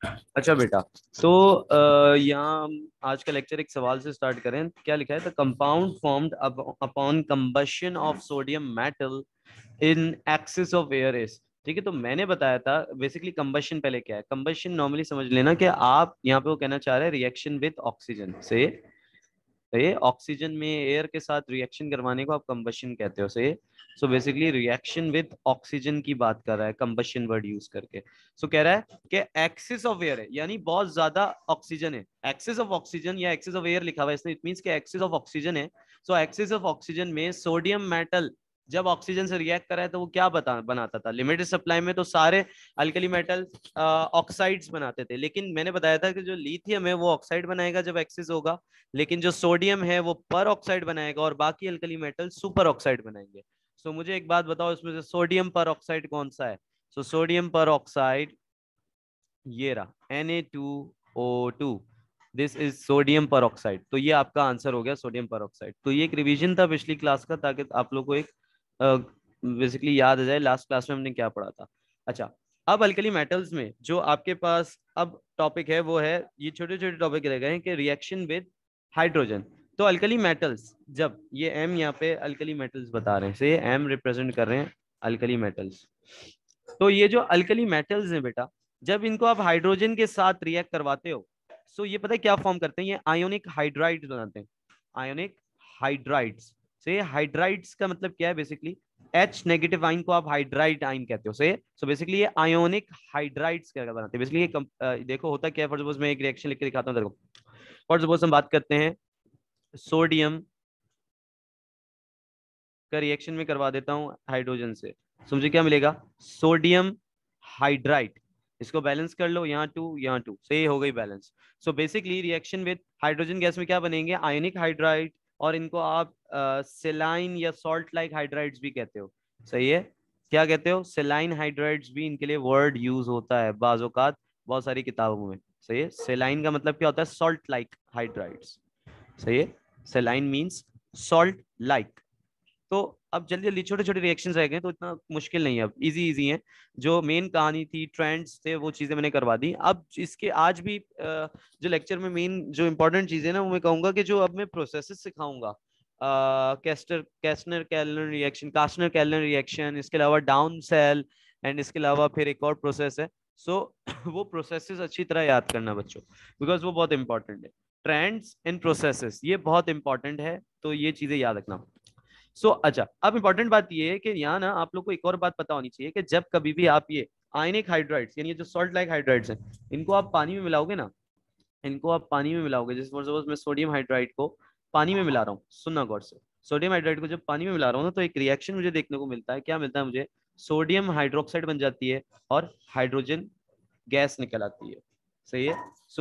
अच्छा बेटा, तो यहाँ हम आज का लेक्चर एक सवाल से स्टार्ट करें। क्या लिखा है? The compound formed upon combustion of sodium metal in axis of air is. ठीक है, तो मैंने बताया था बेसिकली कंबशन पहले क्या है। कंबशन नॉर्मली समझ लेना कि आप यहाँ पे वो कहना चाह रहे हैं रिएक्शन विद ऑक्सीजन से। सही, ऑक्सीजन में एयर के साथ रिएक्शन करवाने को आप कंबशन कहते हो। सही। So basically reaction with oxygen की बात कर रहा है कंबशन वर्ड यूज करके। सो कह रहा है कि एक्सिस ऑफ एयर है, यानी बहुत ज्यादा ऑक्सीजन है। एक्सिस ऑफ ऑक्सीजन या एक्सिस ऑफ एयर लिखा हुआ है इसमें, इट मींस कि एक्सिस ऑफ ऑक्सीजन है। सो एक्सिस ऑफ ऑक्सीजन में सोडियम मेटल जब ऑक्सीजन से रिएक्ट करा है तो वो क्या बनाता था। लिमिटेड सप्लाई में तो सारे अल्कली मेटल ऑक्साइड्स बनाते थे, लेकिन मैंने बताया था कि जो लिथियम है वो ऑक्साइड बनाएगा जब एक्सिस होगा, लेकिन जो सोडियम है वो पर ऑक्साइड बनाएगा और बाकी अल्कली मेटल सुपर ऑक्साइड बनाएंगे। सो मुझे एक बात बताओ, इसमें से सोडियम पर ऑक्साइड कौन सा है? सो सोडियम पर ऑक्साइड ये रहा Na2O2। दिस इज सोडियम पर ऑक्साइड। तो ये आपका आंसर हो गया, सोडियम पर ऑक्साइड। तो ये एक रिवीजन था पिछली क्लास का, ताकि आप लोग को एक बेसिकली याद आ जाए लास्ट क्लास में हमने क्या पढ़ा था। अच्छा, अब अल्कली मेटल्स में जो आपके पास अब टॉपिक है वो है, ये छोटे छोटे टॉपिक रह गए हैं कि रिएक्शन विद हाइड्रोजन। तो अल्कली मेटल्स, जब ये एम यहाँ पे अल्कली मेटल्स बता रहे हैं, से एम रिप्रेजेंट कर रहे हैं अल्कली मेटल्स। तो ये जो अल्कली मेटल्स हैं बेटा, जब इनको आप हाइड्रोजन के साथ रिएक्ट करवाते हो, सो ये पता है क्या फॉर्म करते हैं? ये आयोनिक हाइड्राइड्स बनाते हैं। Ionic hydrides. से हाइड्राइड्स का मतलब क्या है? बेसिकली H नेगेटिव आइन को आप हाइड्राइड आइन कहते हो। से सो बेसिकली ये आयोनिक हाइड्राइड्स क्या बनाते हैं बेसिकली। ये देखो होता क्या है। फॉर सपोज मैं एक रिएक्शन लिख के दिखाता हूँ तेरे को। फॉर सपोज हम बात करते हैं सोडियम का रिएक्शन में करवा देता हूँ हाइड्रोजन से, तो मुझे क्या मिलेगा? Sodium hydride. इसको बैलेंस कर लो, यहाँ टू यहाँ टू, सही हो गई balance. So basically reaction with hydrogen gas में क्या बनेंगे? आयनिक हाइड्राइड, और इनको आप सेलाइन या सॉल्ट लाइक हाइड्राइड्स भी कहते हो। सही है। क्या कहते हो? सेलाइन हाइड्राइड्स भी इनके लिए वर्ड यूज होता है बाजोकात बहुत सारी किताबों में। सही है। सेलाइन का मतलब क्या होता है? Salt like hydrides. सही है। सेलाइन मीन्स सॉल्ट लाइक। तो अब जल्दी जल्दी छोटे छोटे रिएक्शंस रह गए, तो इतना मुश्किल नहीं है, अब इजी इजी है। जो मेन कहानी थी, ट्रेंड्स थे, वो चीजें मैंने करवा दी। अब इसके आज भी जो लेक्चर में मेन जो इंपॉर्टेंट चीजें ना, वो मैं कहूंगा कि जो अब मैं प्रोसेसेस सिखाऊंगा, कैस्टर कैस्टनर कैलनर रिएक्शन, कास्टनर कैलनर रिएक्शन, इसके अलावा डाउन सेल, एंड इसके अलावा फिर एक और प्रोसेस है। सो वो प्रोसेसेस अच्छी तरह याद करना बच्चों, बिकॉज वो बहुत इंपॉर्टेंट है। ट्रेंड्स एंड प्रोसेसेस ये बहुत इंपॉर्टेंट है, तो ये चीजें याद रखना। अच्छा, अब इंपॉर्टेंट बात ये है कि यहाँ ना आप लोग को एक और बात पता होनी चाहिए कि जब कभी भी आप ये आयनिक हाइड्राइड्स, यानी ये जो सॉल्ट लाइक हाइड्राइड्स हैं, इनको आप पानी में मिलाओगे ना, इनको आप पानी में मिलाओगे, जैसे फॉर सपोज मैं सोडियम हाइड्राइड को पानी में मिला रहा हूँ, सुनना गौर से। सोडियम हाइड्राइड को जब पानी में मिला रहा हूँ ना, तो एक रिएक्शन मुझे देखने को मिलता है। क्या मिलता है मुझे? सोडियम हाइड्रोक्साइड बन जाती है और हाइड्रोजन गैस निकल आती है। सही है।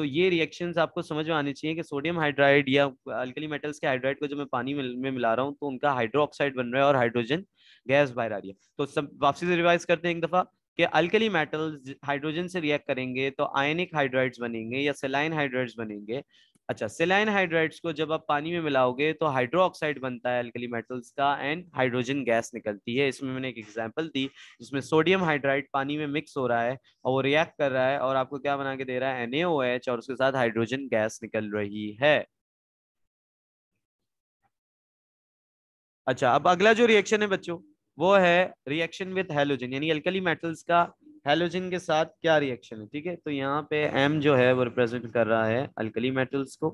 ये रिएक्शंस आपको समझ में आनी चाहिए कि सोडियम हाइड्राइड या अल्कली मेटल्स के हाइड्राइड को जब मैं पानी में मिला रहा हूँ, तो उनका हाइड्रो ऑक्साइड बन रहा है और हाइड्रोजन गैस बाहर आ रही है। तो सब वापसी से रिवाइज करते हैं एक दफा कि अल्कली मेटल्स हाइड्रोजन से रिएक्ट करेंगे तो आयनिक हाइड्राइड्स बनेंगे या सेलाइन हाइड्राइड्स बनेंगे। अच्छा, सेलाइन हाइड्राइड्स को जब आप पानी में मिलाओगे तो हाइड्रो ऑक्साइड बनता है अल्कली मेटल्स का, एंड हाइड्रोजन गैस निकलती है। इसमें मैंने एक एग्जांपल दी जिसमें सोडियम हाइड्राइड पानी में मिक्स हो रहा है और वो रिएक्ट कर रहा है और आपको क्या बना के दे रहा है? NaOH, और उसके साथ हाइड्रोजन गैस निकल रही है। अच्छा, अब अगला जो रिएक्शन है बच्चों, वो है रिएक्शन विद हैलोजन, यानी अल्कली मेटल्स का हैलोजन के साथ क्या रिएक्शन है। ठीक है, तो यहाँ पे M जो है वो रिप्रेजेंट कर रहा है अल्कली मेटल्स को।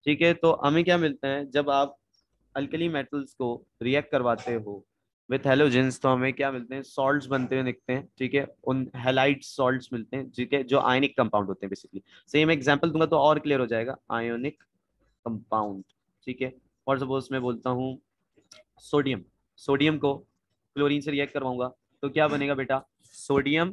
ठीक है, तो हमें क्या मिलता है जब आप अल्कली मेटल्स को रिएक्ट करवाते हो विथ हेलोजेंस, तो हमें क्या मिलते हैं? सॉल्ट्स बनते हुए दिखते हैं। ठीक है, उन हेलाइट सॉल्ट्स मिलते हैं, ठीक है, जो आयनिक कंपाउंड होते हैं बेसिकली। सेम एग्जांपल दूंगा तो और क्लियर हो जाएगा। Ionic compound. ठीक है, और सपोज मैं बोलता हूँ सोडियम, सोडियम को क्लोरीन से रिएक्ट करवाऊंगा तो क्या बनेगा बेटा? Sodium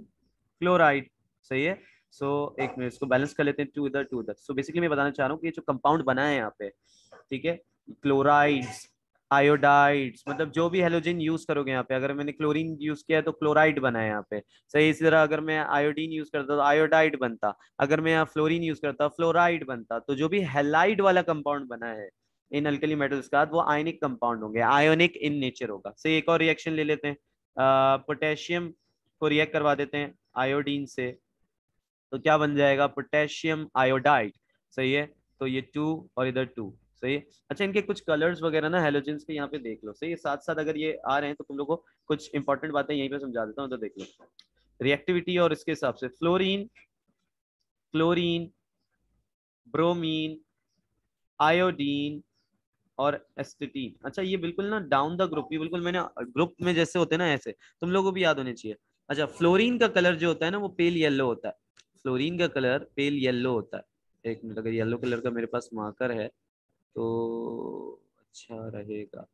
chloride. सही है। एक मिनट, इसको बैलेंस कर लेते हैं, टू इधर टू उधर। बेसिकली मैं बताना चाह रहा हूँ कि ये जो कंपाउंड बना है यहाँ पे, ठीक है, क्लोराइड्स, आयोडाइड्स, मतलब जो भी हेलोजन यूज करोगे यहाँ पे, अगर मैंने क्लोरीन यूज किया है तो क्लोराइड बना है यहाँ पे। सही, इसी तरह अगर मैं आयोडीन यूज करता तो आयोडाइड बनता, अगर मैं यहाँ फ्लोरीन यूज करता फ्लोराइड बनता। तो जो भी हेलाइड वाला कंपाउंड बना है इन अल्कली मेटल्स का, वो आयनिक कंपाउंड होंगे, आयोनिक इन नेचर होगा। सही, एक और रिएक्शन ले लेते हैं। पोटेशियम को रिएक्ट करवा देते हैं आयोडीन से, तो क्या बन जाएगा, पोटेशियम आयोडाइड। सही है, तो ये 2 और इधर 2। सही है। अच्छा, इनके कुछ कलर्स वगैरह ना हेलोजेंस के यहाँ पे देख लो। सही है, साथ साथ अगर ये आ रहे हैं तो तुम लोग को कुछ इंपॉर्टेंट बातें यहीं पे समझा देता हूँ, तो देख लो रिएक्टिविटी और इसके हिसाब से। फ्लोरीन, क्लोरीन, ब्रोमीन, आयोडीन और एस्टेटीन। अच्छा, ये बिल्कुल ना डाउन द ग्रुप, ये बिल्कुल मैंने ग्रुप में जैसे होते हैं ना, ऐसे तुम लोगों को भी याद होने चाहिए। अच्छा, फ्लोरीन का कलर जो होता है ना वो पेल येलो होता है। फ्लोरीन का कलर पेल येलो होता है। एक मिनट, अगर येलो कलर का मेरे पास मार्कर है तो अच्छा रहेगा।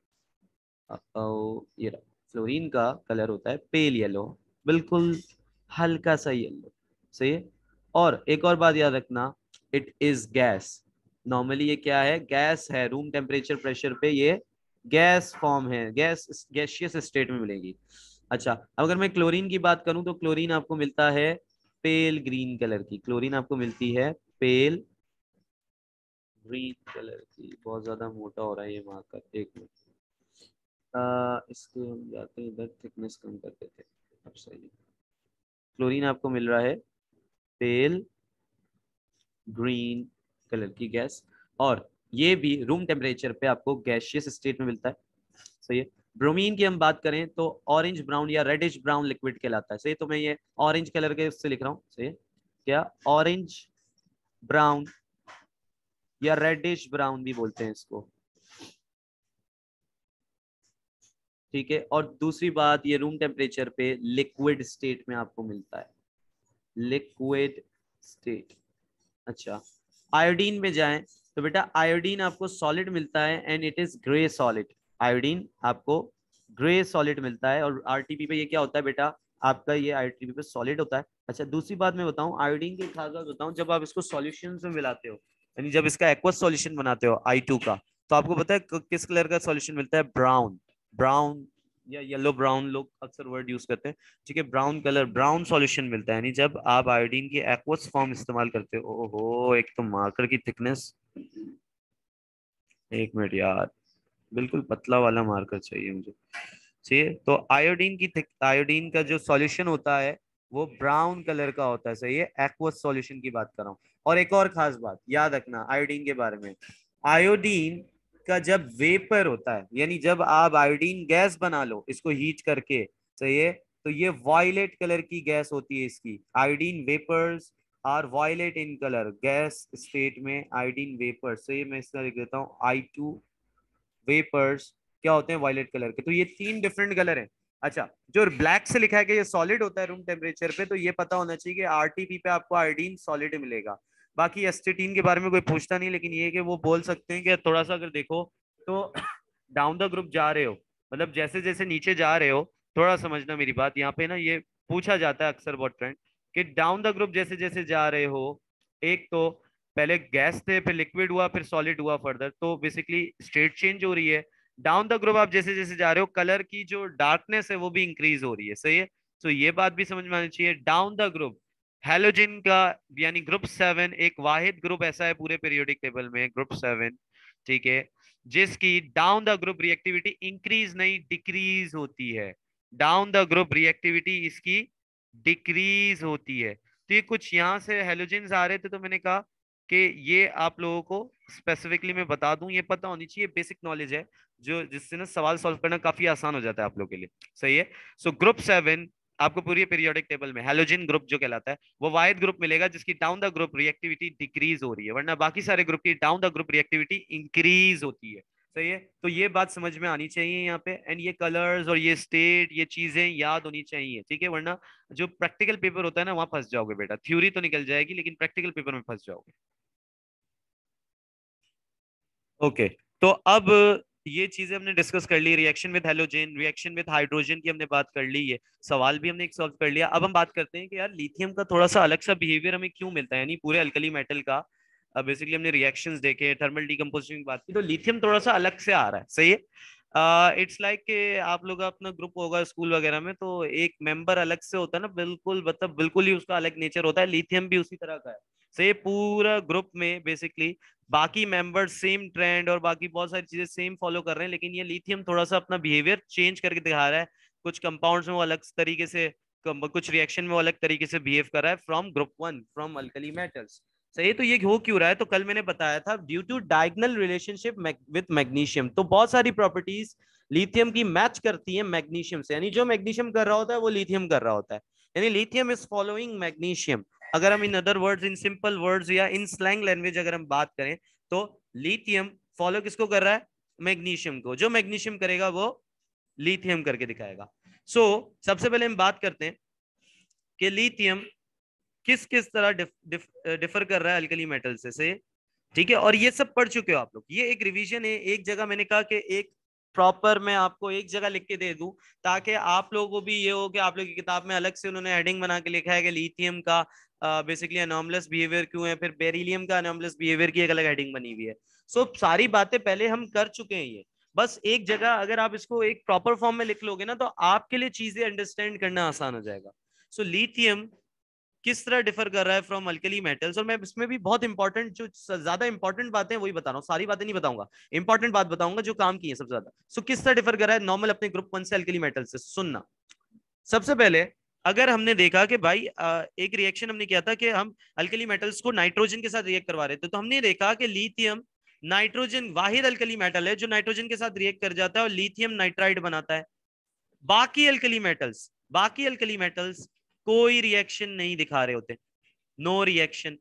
ये रहा, फ्लोरीन का कलर होता है पेल येलो, बिल्कुल हल्का सा येलो। सही है। और एक और बात याद रखना, इट इज गैस। नॉर्मली ये क्या है, गैस है। रूम टेम्परेचर प्रेशर पे ये गैस फॉर्म है, गैस गैशियस स्टेट में मिलेगी। अच्छा, अब अगर मैं क्लोरीन की बात करूं तो क्लोरीन आपको मिलता है पेल ग्रीन कलर की। क्लोरीन आपको मिलती है पेल ग्रीन कलर की। बहुत ज्यादा मोटा हो रहा है ये मार्कर, एक मिनट। इसको हम जाते हैं इधर, थिकनेस कम कर देते हैं। अब सही है। क्लोरीन आपको मिल रहा है पेल ग्रीन कलर की गैस, और ये भी रूम टेम्परेचर पे आपको गैशियस स्टेट में मिलता है। सही है। ब्रोमीन की हम बात करें तो ऑरेंज ब्राउन या रेडिश ब्राउन लिक्विड कहलाता है। सही है? तो मैं ये ऑरेंज कलर के उससे लिख रहा हूँ। सही है, क्या ऑरेंज ब्राउन या रेडिश ब्राउन भी बोलते हैं इसको। ठीक है। और दूसरी बात, ये रूम टेम्परेचर पे लिक्विड स्टेट में आपको मिलता है, लिक्विड स्टेट। अच्छा, आयोडीन में जाएं तो बेटा आयोडीन आपको सॉलिड मिलता है and it is grey solid. Iodine आपको ग्रे सॉलिड मिलता है, और आरटीपी पे ये क्या होता है बेटा, आपका ये आरटीपी पे सॉलिड होता है। अच्छा, दूसरी बात मैं बताऊं, आयोडीन की खास बात बताऊं, जब आप इसको सॉल्यूशन में मिलाते हो, यानी जब इसका एक्वस सॉल्यूशन बनाते हो I2 का, तो आपको पता है किस कलर का सॉल्यूशन मिलता है, ब्राउन। ब्राउन या येलो ब्राउन लोग अक्सर वर्ड यूज करते हैं। ठीक है, ब्राउन कलर, ब्राउन सॉल्यूशन मिलता है, यानी जब आप आयोडीन की एक्वस फॉर्म इस्तेमाल करते हो। ओहो, एक तो मार्कर की थिकनेस, एक मिनट यार, बिल्कुल पतला वाला मार्कर चाहिए मुझे। चाहिए तो आयोडीन की आयोडीन का जो सॉल्यूशन होता है वो ब्राउन कलर का होता है। सही है, एक्वस सॉल्यूशन की बात कर रहा हूँ। और एक और खास बात याद रखना आयोडीन के बारे में, आयोडीन का जब वेपर होता है, यानी जब आप आयोडीन गैस बना लो इसको हीट करके, सही है, तो ये वायलेट कलर की गैस होती है इसकी। Iodine vapours are violet in colour, gas state में आयोडीन वेपर। सही, मैं इसका लिख देता हूँ I2 वेपर्स क्या होते हैं, वायलेट कलर के। तो ये 3 डिफरेंट कलर हैं। अच्छा, जो ब्लैक से लिखा है कि ये सॉलिड होता है रूम टेम्परेचर पे, तो ये पता होना चाहिए कि आरटीपी पे आपको आयोडीन सॉलिड मिलेगा। बाकी एस्टेटीन के बारे में कोई पूछता नहीं, लेकिन ये कि वो बोल सकते हैं कि थोड़ा सा अगर देखो तो डाउन द ग्रुप जा रहे हो, मतलब जैसे जैसे नीचे जा रहे हो, थोड़ा समझना मेरी बात यहाँ पे ना, ये पूछा जाता है अक्सर बहुत ट्रेंड, कि डाउन द ग्रुप जैसे जैसे जा रहे हो, एक तो पहले गैस थे, फिर लिक्विड हुआ, फिर सॉलिड हुआ फर्दर, तो बेसिकली स्टेट चेंज हो रही है। डाउन द ग्रुप आप जैसे जैसे जा रहे हो, कलर की जो डार्कनेस है वो भी इंक्रीज हो रही है। सही है, तो ये बात भी समझ में आनी चाहिए। डाउन द ग्रुप हेलोजन का, यानी ग्रुप 7 एक वाहिद ग्रुप ऐसा है पूरे पीरियोडिक टेबल में, ग्रुप 7, ठीक है, जिसकी down the group reactivity increase नहीं डिक्रीज होती है। डाउन द ग्रुप रिएक्टिविटी इसकी डिक्रीज होती है। तो ये कुछ यहाँ से हेलोजेंस आ रहे थे, तो मैंने कहा कि ये आप लोगों को स्पेसिफिकली मैं बता दूं, ये पता होनी चाहिए, बेसिक नॉलेज है जो जिससे ना सवाल सॉल्व करना काफी आसान हो जाता है आप लोगों के लिए। सही है। सो ग्रुप 7 आपको पूरी पीरियोडिक टेबल में हेलोजन ग्रुप जो कहलाता है वो वाहिद ग्रुप मिलेगा जिसकी down the group reactivity decrease हो रही है, वरना बाकी सारे ग्रुप की down the group reactivity increase होती है। सही है, तो ये बात समझ में आनी चाहिए यहाँ पे, एंड ये कलर्स और ये स्टेट ये चीजें याद होनी चाहिए। ठीक है, वरना जो प्रैक्टिकल पेपर होता है ना वहां फंस जाओगे बेटा। थ्योरी तो निकल जाएगी लेकिन प्रैक्टिकल पेपर में फंस जाओगे। ओके, तो अब ये चीजें हमने डिस्कस कर ली, reaction with halogen, reaction with hydrogen की हमने बात कर ली, ये सवाल भी हमने एक सॉल्व कर लिया। अब हम बात करते हैं कि यार लिथियम का थोड़ा सा अलग सा बिहेवियर हमें क्यों मिलता है, यानी पूरे अल्कली मेटल का। अब बेसिकली हमने रिएक्शंस देखे, थर्मल डिकम्पोजिशन की बात की, तो लिथियम थोड़ा सा अलग से आ रहा है। सही है, इट्स लाइक कि आप लोग का अपना ग्रुप होगा स्कूल वगैरह में, तो एक मेंबर अलग से होता है ना, बिल्कुल मतलब बिल्कुल ही उसका अलग नेचर होता है, लिथियम भी उसी तरह का है। से पूरा ग्रुप में बेसिकली बाकी मेंबर्स सेम ट्रेंड और बाकी बहुत सारी चीजें सेम फॉलो कर रहे हैं, लेकिन ये लिथियम थोड़ा सा अपना बिहेवियर चेंज करके दिखा रहा है। कुछ कंपाउंड्स में वो अलग तरीके से कुछ रिएक्शन में वो अलग तरीके से बिहेव कर रहा है from group one, from alkali metals. सही, तो ये हो क्यों रहा है? तो कल मैंने बताया था due to diagonal relationship with magnesium. तो बहुत सारी प्रॉपर्टीज लिथियम की मैच करती है मैग्नीशियम से, यानी जो मैग्नीशियम कर रहा होता है वो लिथियम कर रहा होता है, यानी लिथियम इज फॉलोइंग मैग्नीशियम। अगर हम in other words, in simple words या इन स्लैंग लैंग्वेज अगर हम बात करें तो लिथियम फॉलो किसको कर रहा है? मैग्नीशियम को। जो मैग्नीशियम करेगा वो लिथियम करके दिखाएगा। सो सबसे पहले हम बात करते हैं कि लिथियम किस किस तरह डिफर कर रहा है अल्कली मेटल से। ठीक है, और ये सब पढ़ चुके हो आप लोग। ये एक रिवीजन है। एक जगह मैंने कहा कि एक प्रॉपर मैं आपको एक जगह लिख के दे दूं ताकि आप लोगों को भी ये हो कि आप लोग की किताब में अलग से उन्होंने हेडिंग बना के लिखा है कि लिथियम का बेसिकली अनोमलस बिहेवियर क्यों है, फिर बेरिलियम का अनोमलस बिहेवियर की एक अलग हेडिंग बनी हुई है। सो सारी बातें पहले हम कर चुके हैं। ये बस एक जगह अगर आप इसको एक प्रॉपर फॉर्म में लिख लोगे ना तो आपके लिए चीजें अंडरस्टैंड करना आसान हो जाएगा। सो लिथियम किस तरह डिफर कर रहा है फ्रॉम अल्कली मेटल्स, और मैं इसमें भी बहुत इंपॉर्टेंट, जो ज्यादा इंपॉर्टेंट बातें हैं वही बता रहा हूँ, सारी बातें नहीं बताऊंगा, इंपॉर्टेंट बात बताऊंगा जो काम की है सबसे ज्यादा। सो किस तरह डिफर कर रहा है नॉर्मल अपने ग्रुप वन से अल्कली मेटल से, सुनना। सबसे पहले अगर हमने देखा कि भाई एक रिएक्शन हमने किया था कि हम अल्कली मेटल्स को नाइट्रोजन के साथ रिएक्ट करवा रहे थे, तो हमने देखा कि लिथियम नाइट्रोजन वाहिद अल्कली मेटल है जो नाइट्रोजन के साथ रिएक्ट कर जाता है और लिथियम नाइट्राइड बनाता है। बाकी अल्कली मेटल्स कोई रिएक्शन नहीं दिखा रहे होते, नो रिएक्शन।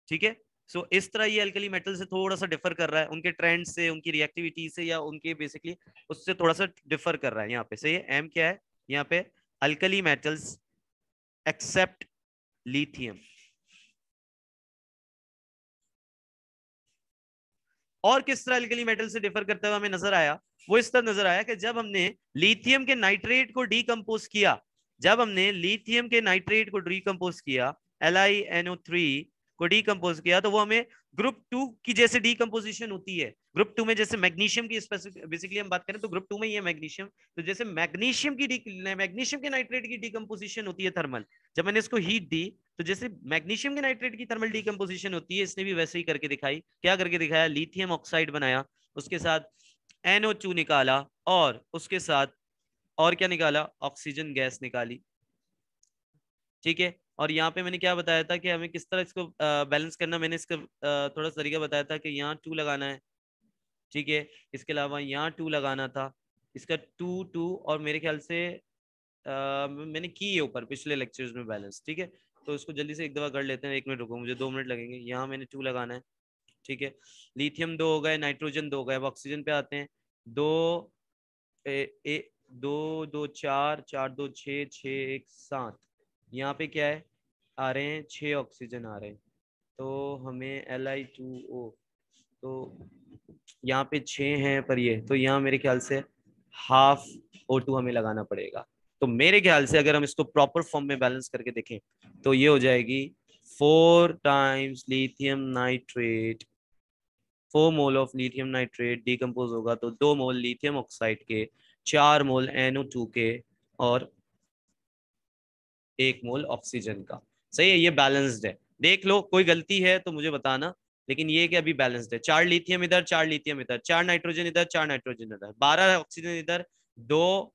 ठीक है, सो इस तरह ये अल्कली मेटल से थोड़ा सा डिफर कर रहा है, उनके ट्रेंड से, उनकी रिएक्टिविटी से, या उनके बेसिकली उससे थोड़ा सा डिफर कर रहा है। यहाँ पे सही है, एम क्या है यहाँ पे? Alkali metals accept lithium. और किस तरह अल्कली मेटल से डिफर करते हुए हमें नजर आया? वो इस तरह नजर आया कि जब हमने लिथियम के नाइट्रेट को डीकंपोज किया, LiNO3 को डीकंपोज किया, तो वो हमें ग्रुप टू की जैसे डीकंपोजिशन होती है। ग्रुप टू में जैसे मैग्नीशियम की बेसिकली हम बात करें तो ग्रुप टू में ये मैग्नीशियम, तो जैसे मैग्नीशियम के नाइट्रेट की डीकंपोजिशन होती है थर्मल, जब मैंने इसको हीट दी तो जैसे मैग्नीशियम के नाइट्रेट की थर्मल डीकंपोजिशन होती है, इसने भी वैसे ही करके दिखाई। क्या करके दिखाया? लिथियम ऑक्साइड बनाया, उसके साथ NO2 निकाला, और उसके साथ और क्या निकाला? ऑक्सीजन गैस निकाली। ठीक है, और यहाँ पे मैंने क्या बताया था कि हमें किस तरह इसको बैलेंस करना, मैंने इसका थोड़ा सा तरीका बताया था कि यहाँ 2 लगाना है। ठीक है, इसके अलावा यहाँ 2 लगाना था, इसका 2 2, और मेरे ख्याल से मैंने की है ऊपर पिछले लेक्चर्स में बैलेंस। ठीक है, तो इसको जल्दी से एक दफा कर लेते हैं, 1 मिनट रुको, मुझे 2 मिनट लगेंगे। यहाँ मैंने 2 लगाना है। ठीक है, लिथियम 2 हो गए, नाइट्रोजन 2 हो गए। अब ऑक्सीजन पे आते हैं। दो दो दो चार, चार दो छः, छः एक सात। यहाँ पे क्या है? आ रहे हैं 6 ऑक्सीजन आ रहे हैं, तो हमें Li2O, तो यहाँ पे 6 हैं, पर ये तो यहाँ मेरे ख्याल से हाफ O2 हमें लगाना पड़ेगा। तो मेरे ख्याल से अगर हम इसको प्रॉपर फॉर्म में बैलेंस करके देखें तो ये हो जाएगी 4 times lithium nitrate, 4 mole of lithium nitrate decompose होगा तो 2 मोल लिथियम ऑक्साइड के, 4 मोल NO2 के, और 1 मोल ऑक्सीजन का। सही है, ये बैलेंस्ड है। देख लो, कोई गलती है तो मुझे बताना, लेकिन ये कि अभी बैलेंस्ड है। 4 लिथियम इधर, 4 लिथियम इधर, 4 नाइट्रोजन इधर, 4 नाइट्रोजन इधर, 12 ऑक्सीजन इधर, 2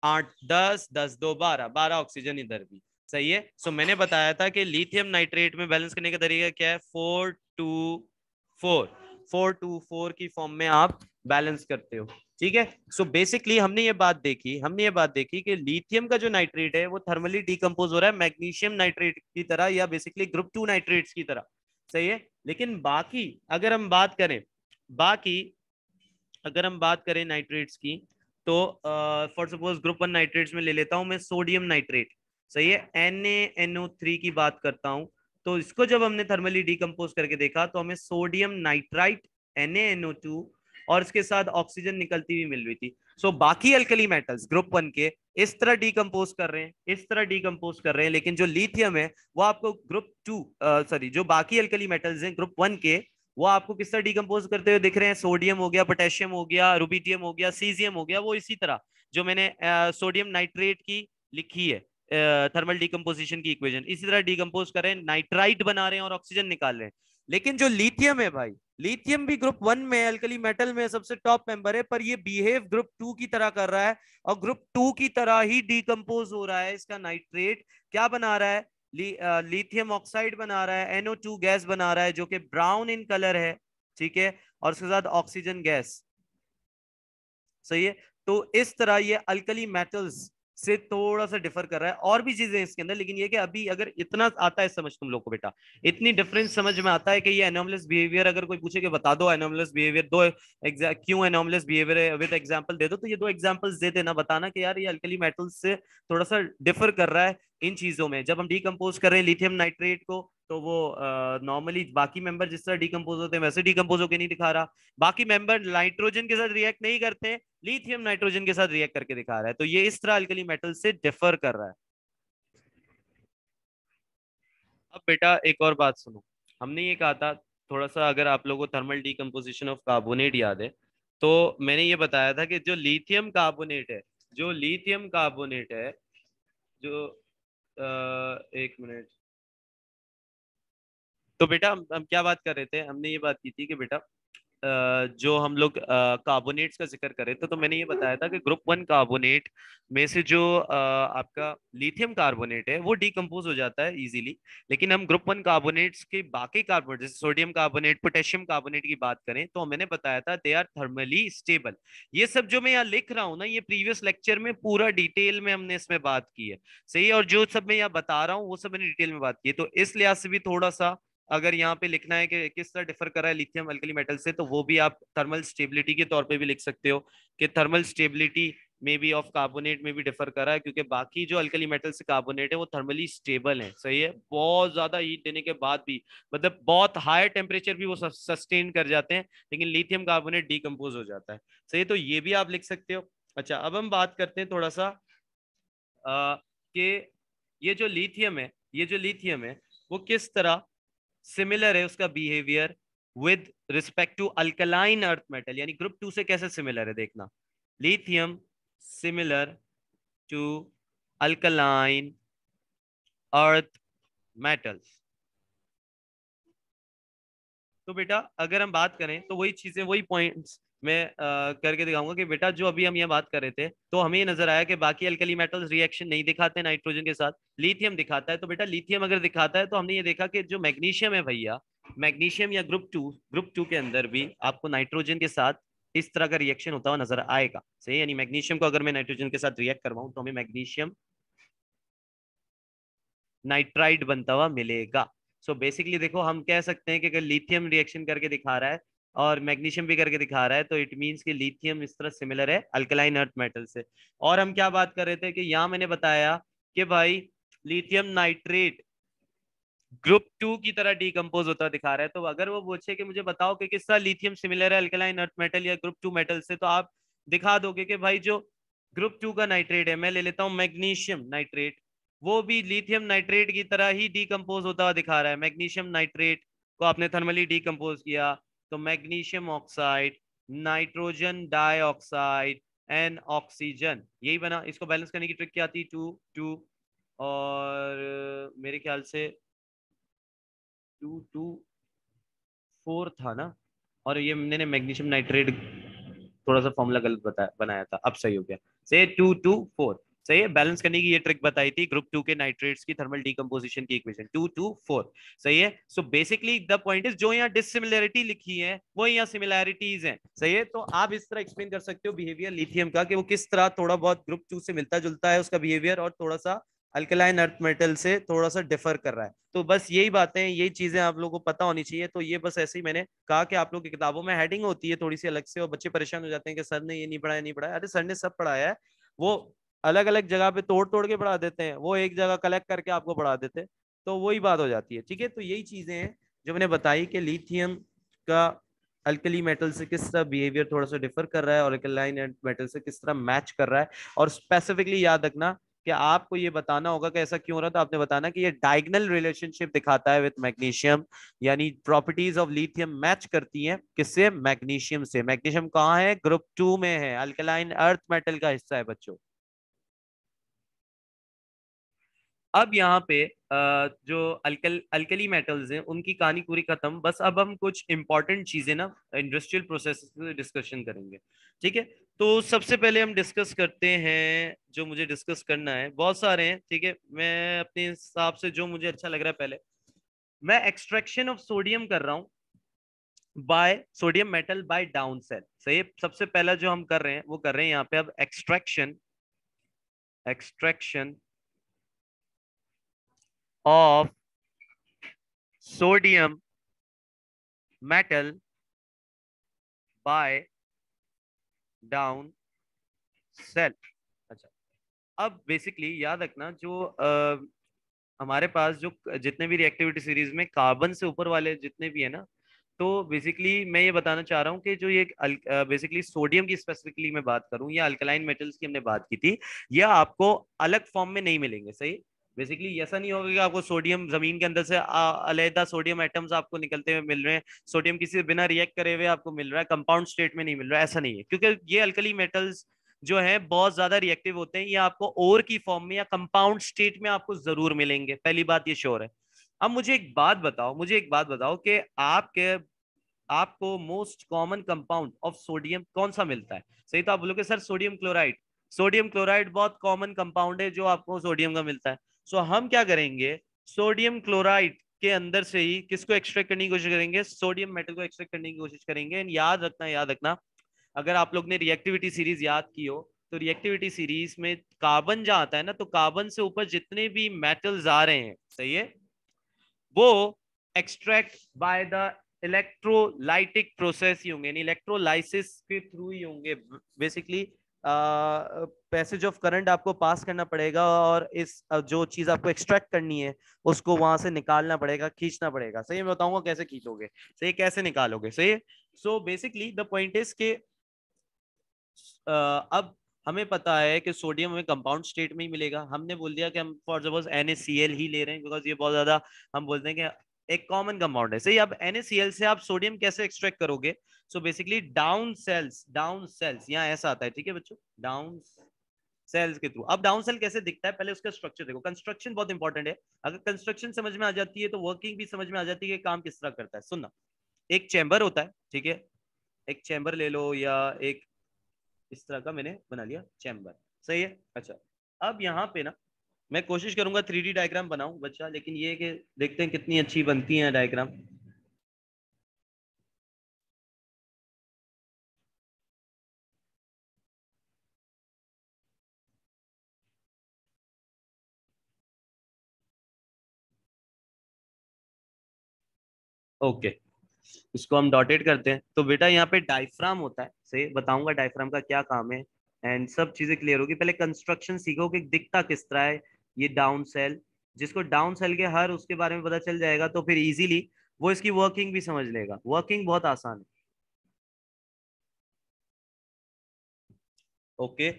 8 10 10 2 12, 12 ऑक्सीजन इधर भी। सही है, सो मैंने बताया था कि लिथियम नाइट्रेट में बैलेंस करने का तरीका क्या है? 4 2 4, 4 2 4 की फॉर्म में आप बैलेंस करते हो। ठीक है, सो बेसिकली हमने ये बात देखी कि लिथियम का जो नाइट्रेट है वो थर्मली डिकम्पोज हो रहा है मैग्नीशियम नाइट्रेट की तरह, या बेसिकली ग्रुप 2 नाइट्रेट्स की तरह। सही है, लेकिन बाकी अगर हम बात करें नाइट्रेट्स की, तो फॉर सपोज ग्रुप 1 नाइट्रेट्स में ले लेता हूं मैं सोडियम नाइट्रेट। सही है, NaNO3 की बात करता हूं, तो इसको जब हमने थर्मली डिकम्पोज करके देखा तो हमें सोडियम नाइट्राइट NaNO2 और इसके साथ ऑक्सीजन निकलती हुई मिल रही थी। सो बाकी अल्कली मेटल्स ग्रुप 1 के इस तरह डिकम्पोज कर रहे हैं, लेकिन जो लिथियम है वो आपको ग्रुप 2 सॉरी जो बाकी अल्कली मेटल्स हैं ग्रुप 1 के, वो आपको किस तरह डिकम्पोज करते हुए दिख रहे हैं? सोडियम हो गया, पोटेशियम हो गया, रुबिडियम हो गया, सीजियम हो गया, वो इसी तरह जो मैंने सोडियम नाइट्रेट की लिखी है थर्मल डिकम्पोजिशन की इक्वेशन, इसी तरह डिकम्पोज कर रहे हैं, नाइट्राइट बना रहे हैं और ऑक्सीजन निकाल रहे हैं। लेकिन जो लिथियम है भाई, लिथियम भी ग्रुप 1 में अल्कली मेटल में सबसे टॉप मेंबर है, पर ये बिहेव ग्रुप 2 की तरह कर रहा है और ग्रुप 2 की तरह ही डिकम्पोज हो रहा है। इसका नाइट्रेट क्या बना रहा है, लिथियम ऑक्साइड बना रहा है, NO2 गैस बना रहा है जो कि ब्राउन इन कलर है, ठीक है, और उसके साथ ऑक्सीजन गैस, सही है। तो इस तरह ये अल्कली मेटल्स से थोड़ा सा डिफर कर रहा है, और भी चीजें इसके अंदर, लेकिन ये कि अभी अगर इतना आता है समझ तुम लोग को बेटा, इतनी डिफरेंस समझ में आता है कि ये एनोमलस बिहेवियर, अगर कोई पूछे कि बता दो एनोमलस बिहेवियर, दो क्यों एनोमलस बिहेवियर है, विद एग्जांपल दे दो, तो ये दो एग्जांपल्स दे देना, बताना कि यार ये अल्कली मेटल्स से थोड़ा सा डिफर कर रहा है इन चीजों में। जब हम डिकम्पोज कर रहे हैं लिथियम नाइट्रेट को, तो वो नॉर्मली बाकी मेंबर जिस तरह डिकम्पोज होते हैं वैसे डिकम्पोज होकर नहीं दिखा रहा, बाकी मेंबर नाइट्रोजन के साथ रिएक्ट नहीं करते, लिथियम नाइट्रोजन के साथ रिएक्ट करके दिखा रहा है, तो ये इस तरह अल्कली मेटल से डिफर कर रहा है। अब बेटा एक और बात सुनो, हमने ये कहा था थोड़ा सा, अगर आप लोगों को थर्मल डिकम्पोजिशन ऑफ कार्बोनेट याद है, तो मैंने ये बताया था कि जो लिथियम कार्बोनेट है, जो लिथियम कार्बोनेट है, जो एक मिनट, तो बेटा हम क्या बात कर रहे थे, हमने ये बात की थी कि बेटा जो हम लोग कार्बोनेट्स का जिक्र करें, तो मैंने ये बताया था कि ग्रुप 1 कार्बोनेट में से जो आपका लिथियम कार्बोनेट है वो डिकम्पोज हो जाता है इजीली, लेकिन हम ग्रुप 1 कार्बोनेट्स के बाकी कार्बोनेट जैसे सोडियम कार्बोनेट, पोटेशियम कार्बोनेट की बात करें, तो मैंने बताया था दे आर थर्मली स्टेबल। ये सब जो मैं यहाँ लिख रहा हूँ ना, ये प्रीवियस लेक्चर में पूरा डिटेल में हमने इसमें बात की है, सही है, और जो सब मैं यहाँ बता रहा हूँ वो सब मैंने डिटेल में बात की है, तो इस लिहाज से भी थोड़ा सा अगर यहाँ पे लिखना है कि किस तरह डिफर कर रहा है लिथियम अल्कली मेटल से, तो वो भी आप थर्मल स्टेबिलिटी के तौर पे भी लिख सकते हो कि थर्मल स्टेबिलिटी में भी ऑफ कार्बोनेट में भी डिफर कर रहा है, क्योंकि बाकी जो अल्कली मेटल से कार्बोनेट है वो थर्मली स्टेबल है, सही है, बहुत ज्यादा हीट देने के बाद भी, मतलब बहुत हाई टेम्परेचर भी वो सस्टेन कर जाते हैं, लेकिन लिथियम कार्बोनेट डिकम्पोज हो जाता है, सही है, तो ये भी आप लिख सकते हो। अच्छा, अब हम बात करते हैं थोड़ा सा कि ये जो लिथियम है, ये जो लिथियम है वो किस तरह सिमिलर है उसका behaviour with respect to alkaline earth metal, यानी ग्रुप 2 से कैसे सिमिलर है, देखना, lithium similar to alkaline earth metals. तो बेटा अगर हम बात करें तो वही चीजें, वही पॉइंट्स मैं करके दिखाऊंगा कि बेटा जो अभी हम ये बात कर रहे थे, तो हमें ये नजर आया कि बाकी अल्कली मेटल्स रिएक्शन नहीं दिखाते नाइट्रोजन के साथ, लिथियम दिखाता है, तो बेटा लिथियम अगर दिखाता है तो हमने ये देखा कि जो मैग्नीशियम है भैया, मैग्नीशियम या ग्रुप टू के अंदर भी आपको नाइट्रोजन के साथ इस तरह का रिएक्शन होता हुआ नजर आएगा, सही, यानी मैग्नीशियम को अगर मैं नाइट्रोजन के साथ रिएक्ट करवाऊं तो हमें मैग्नीशियम नाइट्राइड बनता हुआ मिलेगा। सो बेसिकली देखो, हम कह सकते हैं कि अगर लिथियम रिएक्शन करके दिखा रहा है और मैग्नीशियम भी करके दिखा रहा है, तो इट मींस कि लिथियम इस तरह सिमिलर है अल्कलाइन अर्थ मेटल से। और हम क्या बात कर रहे थे कि यहाँ मैंने बताया कि भाई लिथियम नाइट्रेट ग्रुप 2 की तरह डिकम्पोज होता दिखा रहा है, तो अगर वो पूछे कि मुझे बताओ कि किस तरह लिथियम सिमिलर है अल्कलाइन अर्थ मेटल या ग्रुप 2 मेटल से, तो आप दिखा दोगे कि भाई जो ग्रुप 2 का नाइट्रेट है, मैं ले लेता हूँ मैग्नीशियम नाइट्रेट, वो भी लिथियम नाइट्रेट की तरह ही डिकम्पोज होता हुआ दिखा रहा है। मैग्नीशियम नाइट्रेट को आपने थर्मली डिकम्पोज किया तो magnesium oxide, nitrogen dioxide and oxygen, यही बना। इसको बैलेंस करने की ट्रिक क्या थी, 2 2, और मेरे ख्याल से 2 2 4 था ना, और ये मैंने मैग्नीशियम नाइट्रेट थोड़ा सा फॉर्मूला गलत बताया बनाया था, अब सही हो गया, से 2 2 4, सही है, बैलेंस करने की ये ट्रिक बताई थी ग्रुप 2 के नाइट्रेट्स की थर्मल डिकम्पोजिशन की इक्वेशन 2 2 4, सही है। So basically the point is जो यहाँ डिसिमिलरिटी लिखी है वो यहाँ सिमिलैरिटीज हैं, सही है, तो आप इस तरह एक्सप्लेन कर सकते हो बिहेवियर लिथियम का कि वो किस तरह थोड़ा बहुत ग्रुप 2 से मिलता जुलता है उसका बिहेवियर, और थोड़ा सा अल्कलाइन अर्थ मेटल से थोड़ा सा डिफर कर रहा है। तो बस यही बातें, यही चीजें आप लोगों को पता होनी चाहिए। तो ये बस ऐसे ही मैंने कहा कि आप लोग की किताबों में हेडिंग होती है थोड़ी सी अलग से, और बच्चे परेशान हो जाते हैं कि सर ने ये नहीं पढ़ाया, नहीं पढ़ाया, अरे सर ने सब पढ़ाया है, वो अलग अलग जगह पे तोड़ तोड़ के पढ़ा देते हैं, वो एक जगह कलेक्ट करके आपको पढ़ा देते हैं, तो वही बात हो जाती है, ठीक है। तो यही चीजें हैं जो मैंने बताई कि लिथियम का अल्कली मेटल से किस तरह बिहेवियर थोड़ा सा डिफर कर रहा है और अल्कलाइन मेटल से किस तरह मैच कर रहा है। और स्पेसिफिकली याद रखना कि आपको ये बताना होगा कि ऐसा क्यों हो रहा है, तो आपने बताना कि ये डायगोनल रिलेशनशिप दिखाता है विद मैग्नीशियम, यानी प्रॉपर्टीज ऑफ लिथियम मैच करती हैं किससे, मैग्नीशियम से। मैग्नीशियम कहाँ है, ग्रुप 2 में है, अल्कलाइन अर्थ मेटल का हिस्सा है बच्चों। अब यहाँ पे जो अल्कली मेटल्स हैं उनकी कहानी पूरी खत्म। बस अब हम कुछ इंपॉर्टेंट चीजें ना इंडस्ट्रियल प्रोसेस डिस्कशन करेंगे, ठीक है। तो सबसे पहले हम डिस्कस करते हैं, जो मुझे डिस्कस करना है बहुत सारे हैं, ठीक है। मैं अपने हिसाब से जो मुझे अच्छा लग रहा है, पहले मैं एक्सट्रैक्शन ऑफ सोडियम कर रहा हूँ by sodium metal by Down cell. सही है। सबसे पहला जो हम कर रहे हैं वो कर रहे हैं यहाँ पे अब extraction extraction of sodium metal by Down cell. अच्छा, अब बेसिकली याद रखना जो हमारे पास जो जितने भी रिएक्टिविटी सीरीज में कार्बन से ऊपर वाले जितने भी है ना, तो बेसिकली मैं ये बताना चाह रहा हूँ कि जो ये बेसिकली सोडियम की स्पेसिफिकली मैं बात करूँ या अल्कलाइन मेटल्स की हमने बात की थी, यह आपको अलग फॉर्म में नहीं मिलेंगे। सही। बेसिकली ऐसा नहीं होगा कि आपको सोडियम जमीन के अंदर से अलग सोडियम एटम्स आपको निकलते हुए मिल रहे हैं, सोडियम किसी बिना रिएक्ट करे हुए आपको मिल रहा है, कंपाउंड स्टेट में नहीं मिल रहा है, ऐसा नहीं है। क्योंकि ये अल्कली मेटल्स जो है बहुत ज्यादा रिएक्टिव होते हैं, ये आपको ओर की फॉर्म में या कंपाउंड स्टेट में आपको जरूर मिलेंगे, पहली बात ये श्योर है। अब मुझे एक बात बताओ कि आपको most common compound of sodium कौन सा मिलता है? सही, तो आप बोलोगे sir sodium chloride. Sodium chloride बहुत कॉमन कंपाउंड है जो आपको सोडियम का मिलता है। सो हम क्या करेंगे, सोडियम क्लोराइड के अंदर से ही किसको एक्सट्रैक्ट करने की कोशिश करेंगे? सोडियम मेटल को एक्सट्रैक्ट करने की कोशिश करेंगे। And याद रखना, अगर आप लोग ने रिएक्टिविटी सीरीज याद की हो, तो रिएक्टिविटी सीरीज में कार्बन जहां आता है ना, तो कार्बन से ऊपर जितने भी मेटल्स आ रहे हैं, सही है, वो extract by the electrolytic process ही होंगे, इलेक्ट्रोलाइसिस के थ्रू ही होंगे। बेसिकली पैसेज ऑफ करंट आपको पास करना पड़ेगा और इस जो चीज आपको एक्सट्रैक्ट करनी है उसको वहां से निकालना पड़ेगा, खींचना पड़ेगा। सही, मैं बताऊंगा कैसे खींचोगे, सही, कैसे निकालोगे। सही। So basically the point is के अब हमें पता है कि सोडियम हमें कंपाउंड स्टेट में ही मिलेगा। हमने बोल दिया कि हम फॉर सपोज NaCl ही ले रहे हैं, बिकॉज ये बहुत ज्यादा हम बोलते हैं कि एक कॉमन कंपाउंड है। सही। अब NaCl से आप सोडियम कैसे एक्सट्रैक्ट करोगे? सो बेसिकली डाउन सेल्स यहाँ ऐसा आता है, ठीक है बच्चों, डाउन सेल्स के थ्रू। अब डाउन सेल कैसे दिखता है, पहले उसका स्ट्रक्चर देखो। कंस्ट्रक्शन बहुत इंपॉर्टेंट है। अगर कंस्ट्रक्शन समझ में आ जाती है तो वर्किंग भी समझ में आ जाती है कि काम किस तरह करता है। सुनना, एक चैम्बर होता है, ठीक है, एक चैम्बर ले लो या एक इस तरह का मैंने बना लिया चैम्बर। सही है। अच्छा, अब यहाँ पे ना मैं कोशिश करूंगा 3D डायग्राम बनाऊं बच्चा, लेकिन ये कि देखते हैं कितनी अच्छी बनती है डायग्राम। ओके, इसको हम डॉटेड करते हैं। तो बेटा यहाँ पे डायफ्राम होता है, सही, बताऊंगा डायफ्राम का क्या काम है एंड सब चीजें क्लियर होगी। पहले कंस्ट्रक्शन सीखो कि दिखता किस तरह है ये डाउन सेल। जिसको डाउन सेल के हर उसके बारे में पता चल जाएगा तो फिर इजीली वो इसकी वर्किंग भी समझ लेगा। वर्किंग बहुत आसान है। ओके,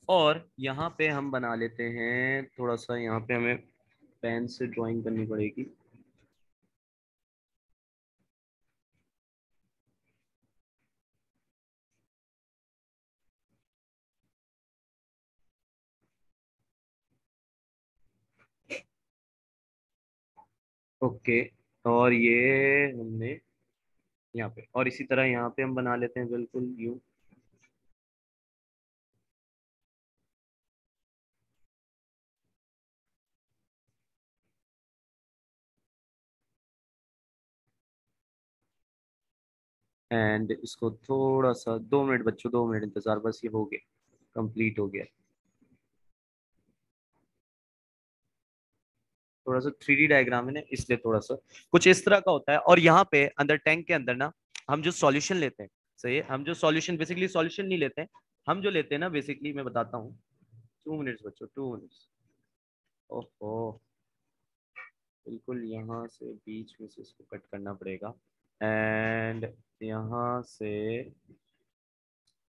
और यहाँ पे हम बना लेते हैं थोड़ा सा, यहाँ पे हमें पेन से ड्राइंग करनी पड़ेगी। ओके, और ये हमने यहाँ पे, और इसी तरह यहाँ पे हम बना लेते हैं बिल्कुल यूं। एंड इसको थोड़ा सा 2 मिनट बच्चों, 2 मिनट इंतजार, बस ये हो गया, कंप्लीट हो गया। थोड़ा सा 3D डायग्राम है ना, इसलिए थोड़ा सा कुछ इस तरह का होता है। और यहाँ पे अंदर टैंक के अंदर ना हम जो सॉल्यूशन लेते हैं, सही है, हम जो सॉल्यूशन बेसिकली सॉल्यूशन नहीं लेते हैं, हम जो लेते हैं ना बेसिकली मैं बताता हूँ। 2 मिनट्स बच्चों, 2 मिनट्स। ओहो, बिल्कुल यहाँ से बीच में से इसको कट करना पड़ेगा एंड यहाँ से